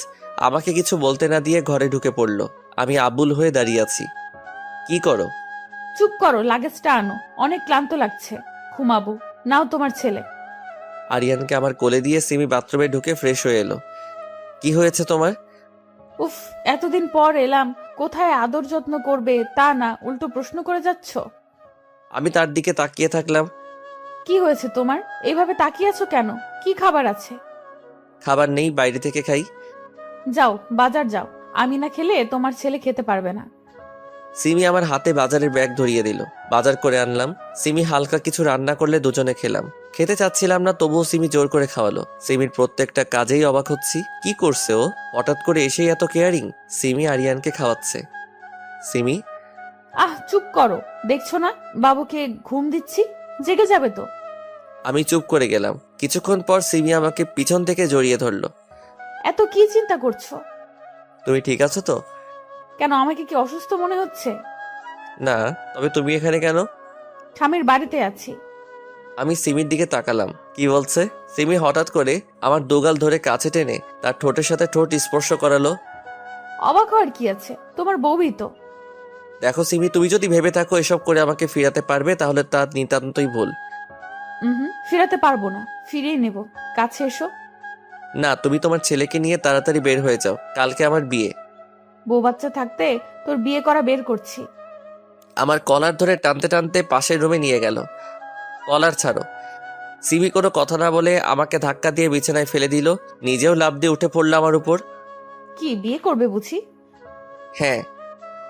আমাকে কিছু বলতে না দিয়ে ঘরে ঢুকে পড়লো। আমি আবুল হয়ে দাঁড়িয়ে আছি। কি করো? চুপ করো, লাগেজটা আনো, অনেক ক্লান্ত লাগছে, ঘুমাবো। নাও তোমার ছেলে। আরিয়ানকে আমার কোলে দিয়ে সিমি বাথরুমে ঢুকে ফ্রেশ হয়ে এলো। কি হয়েছে তোমার? উফ, এতদিন পর এলাম, কোথায় আদর যত্ন করবে তা না, উল্টো প্রশ্ন করে যাচ্ছ। আমি তার দিকে তাকিয়ে থাকলাম। কি হয়েছে তোমার? এইভাবে তাকিয়ে আছো কেন? কি খাবার আছে? খাবার নেই, বাইরে থেকে খাই। যাও, বাজার যাও, আমি না খেলে তোমার ছেলে খেতে পারবে না। সিমি আমার হাতে বাজারের ব্যাগ ধরিয়ে দিল। বাজার করে আনলাম। সিমি হালকা কিছু রান্না করলে দুজনে খেলাম। খেতে চাচ্ছিলাম না, তবুও সিমি জোর করে খাওয়ালো। সিমির প্রত্যেকটা কাজেই অবাক হচ্ছি। কি করছে ও? হঠাৎ করে এসেই এত কেয়ারিং। সিমি আরিয়ানকে খাওয়াচ্ছে। সিমি, চুপ করো, দেখছো না বাবুকে ঘুম দিচ্ছি, জেগে যাবে তো। আমি চুপ করে গেলাম। কিছুক্ষণ পর সিমি আমাকে পিছন থেকে জড়িয়ে ধরলো। এত কি চিন্তা করছো? তুমি ঠিক আছো তো? কেন, আমাকে কি অসুস্থ মনে হচ্ছে? না, তবে তুমি এখানে কেন? স্বামীর বাড়িতে আছি। আমি সিমির দিকে তাকালাম। কি বলছে? সিমি হঠাৎ করে আমার দুগাল ধরে কাছে টেনে তার ঠোঁটের সাথে ঠোঁট স্পর্শ করালো। অবাক হওয়ার কি আছে, তোমার বউই তো। দেখো সিমি, তুমি যদি ভেবে থাকো এসব করে আমাকে ফিরাতে পারবে, তাহলে তা নিতান্তই ভুল। ফিরাতে পারবো না, ফিরিয়ে নেব। কাছে এসো। না, তুমি তোমার ছেলেকে নিয়ে তাড়াতাড়ি বের হয়ে যাও, কালকে আমার বিয়ে। বউ বাচ্চা থাকতে তোর বিয়ে করা বের করছি। আমার কলার ধরে টানতে টানতে পাশের রুমে নিয়ে গেল। কলার ছাড়ো। সিমি কোনো কথা না বলে আমাকে ধাক্কা দিয়ে বিছানায় ফেলে দিল। নিজেও লাফ দিয়ে উঠে পড়লো আমার উপর। কি বিয়ে করবে বুঝি? হ্যাঁ।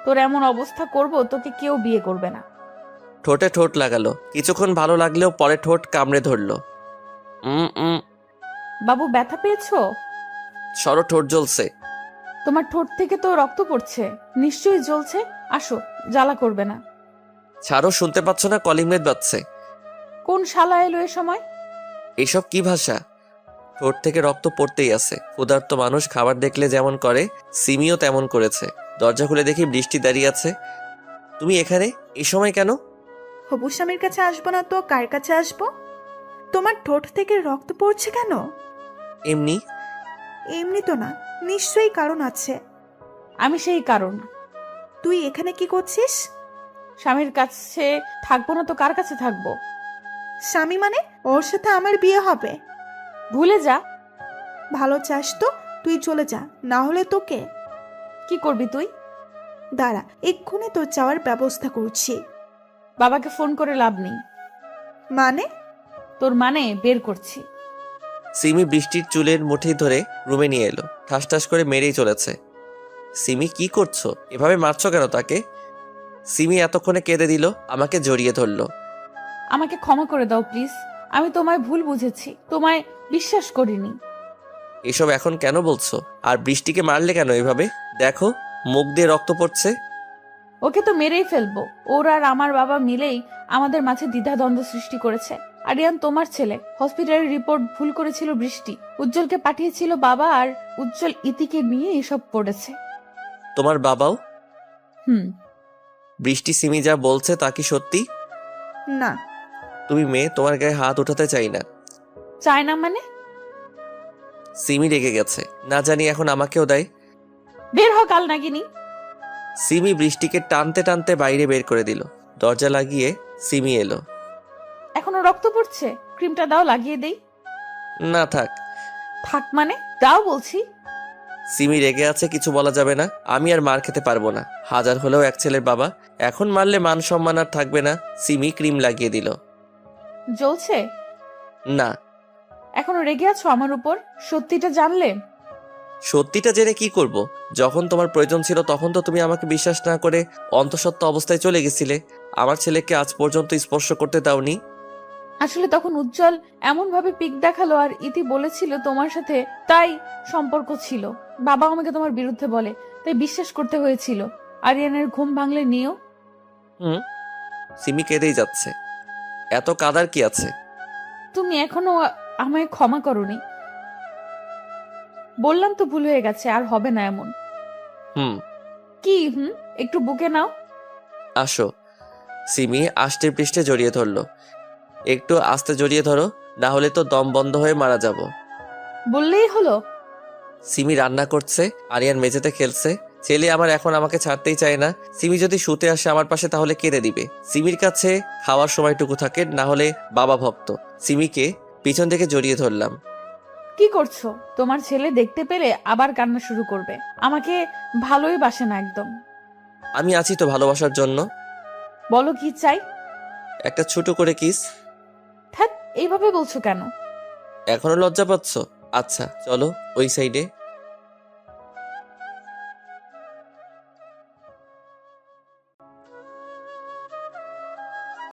তোর এমন অবস্থা করব, তোকে কেউ বিয়ে করবে না। ঠোঁটে ঠোঁট লাগালো। কিছুক্ষণ ভালো লাগলেও পরে ঠোঁট কামড়ে ধরলো। বাবু, ব্যথা পেয়েছো? সরো, ঠোঁট জ্বলছে। তোমার ঠোঁট থেকে তো রক্ত পড়ছে, নিশ্চয়ই জ্বলছে। আসো, জ্বালা করবে না। ছাড়ো, শুনতে পাচ্ছ না কলিং বেল বাজছে? কোন শালা এলো এ সময়? এসব কি ভাষা? ঠোঁট থেকে রক্ত পড়তেই আছে। ক্ষুধার্ত মানুষ খাবার দেখলে যেমন করে, সিমিও তেমন করেছে। দরজা খুলে দেখি বৃষ্টি দাঁড়িয়ে আছে। তুমি এখানে এই সময় কেন? হবু স্বামীর কাছে আসবো না তো কার কাছে আসবো? তোমার ঠোঁট থেকে রক্ত পড়ছে কেন? এমনি। এমনি তো না, নিশ্চয়ই কারণ আছে। আমি সেই কারণ। তুই এখানে কি করছিস? স্বামীর কাছে থাকবো না তো কার কাছে থাকবো? স্বামী মানে? ওর সাথে আমার বিয়ে হবে। ভুলে যা। ভালো চাস তো তুই চলে যা, না হলে তোকে। কি করবি তুই? দাঁড়া, এক্ষুনি তোর যাওয়ার ব্যবস্থা করছি। বাবাকে ফোন করে লাভ নেই। মানে? তোর মানে বের করছি। সিমি বৃষ্টির চুলের মুঠি ধরে রুমে নিয়ে এলো। ঠাস ঠাস করে মেরেই চলেছে। সিমি, কি করছো? এভাবে মারছো কেন তাকে? সিমি এতক্ষণে কেঁদে দিল, আমাকে জড়িয়ে ধরলো। আমাকে ক্ষমা করে দাও প্লিজ, আমি তোমায় ভুল বুঝেছি, তোমায় বিশ্বাস করিনি। এসব এখন কেন বলছো? আর বৃষ্টিকে মারলে কেন এভাবে? দেখো, মুখ দিয়ে রক্ত পড়ছে। ওকে তো মেরেই ফেলবো। ওর আর আমার বাবা মিলেই আমাদের মাঝে দ্বিধাদ্বন্দ্ব সৃষ্টি করেছে। আরিয়ান তোমার ছেলে, হসপিটালের রিপোর্ট ভুল করেছিল বৃষ্টি, উজ্জ্বলকে পাঠিয়েছিল বাবা, আর উজ্জ্বল ইতিকে নিয়ে এসব পড়েছে। তোমার বাবাও? হুম। বৃষ্টি সিমি যা বলছে তা কি সত্যি? না। তুমি মেয়ে, তোমার গায়ে হাত উঠাতে চাই না। চায় না মানে? সিমি রেগে গেছে, না জানি এখন আমাকেও দেয়। বের হ কাল নাগিনি। সিমি বৃষ্টিকে টানতে টানতে বাইরে বের করে দিল। দরজা লাগিয়ে সিমি এলো। এখনো রক্ত পড়ছে, ক্রিমটা দাও লাগিয়ে দেই। না থাক। থাক মানে? দাও বলছি। সিমি রেগে আছে, কিছু বলা যাবে না। আমি আর মার খেতে পারবো না, হাজার হলেও এক ছেলের বাবা। এখন মারলে মান সম্মান আর থাকবে না। সিমি ক্রিম লাগিয়ে দিল। জ্বলছে? না। এখনো রেগে আছো আমার উপর? সত্যিটা জানলে? সত্যিটা জেনে কি করব? যখন তোমার প্রয়োজন ছিল তখন তো তুমি আমাকে বিশ্বাস না করে অন্তঃসত্ত্বা অবস্থায় চলে গেছিলে। আমার ছেলেকে আজ পর্যন্ত স্পর্শ করতে দাওনি। আসলে তখন উজ্জ্বল এমন ভাবে পিক দেখালো আর ইতি বলেছিল তোমার সাথে তাই সম্পর্ক ছিল। বাবা আমাকে তোমার বিরুদ্ধে বলে, তাই বিশ্বাস করতে হয়েছিল। আরিয়ানের ঘুম ভাঙলে নিও। সিমি কেঁদেই যাচ্ছে। এত কাদার কি আছে? তুমি এখনো আমায় ক্ষমা করোনি। বললাম তো ভুল হয়ে গেছে, আর হবে না এমন। কি একটু বুকে নাও। আসো। সিমি আষ্টে পৃষ্ঠে জড়িয়ে ধরলো। একটু আস্তে জড়িয়ে ধরো, না হলে তো দম বন্ধ হয়ে মারা যাব। বললেই হলো। সিমি রান্না করছে, আরিয়ান মেঝেতে খেলছে। ছেলে আমার এখন আমাকে ছাড়তেই চায় না। সিমি যদি শুতে আসে আমার পাশে তাহলে কেঁদে দিবে। সিমির কাছে খাওয়ার সময়টুকু থাকে, না হলে বাবা ভক্ত। সিমিকে পিছন থেকে জড়িয়ে ধরলাম। কি করছো? তোমার ছেলে দেখতে পেলে আবার কান্না শুরু করবে। আমাকে ভালোই বাসে না একদম। আমি আছি তো ভালোবাসার জন্য। বলো কি চাই? একটা ছোট করে কিস। ধ্যাৎ, এইভাবে বলছো কেন? এখনো লজ্জা পাচ্ছ? আচ্ছা চলো ওই সাইডে।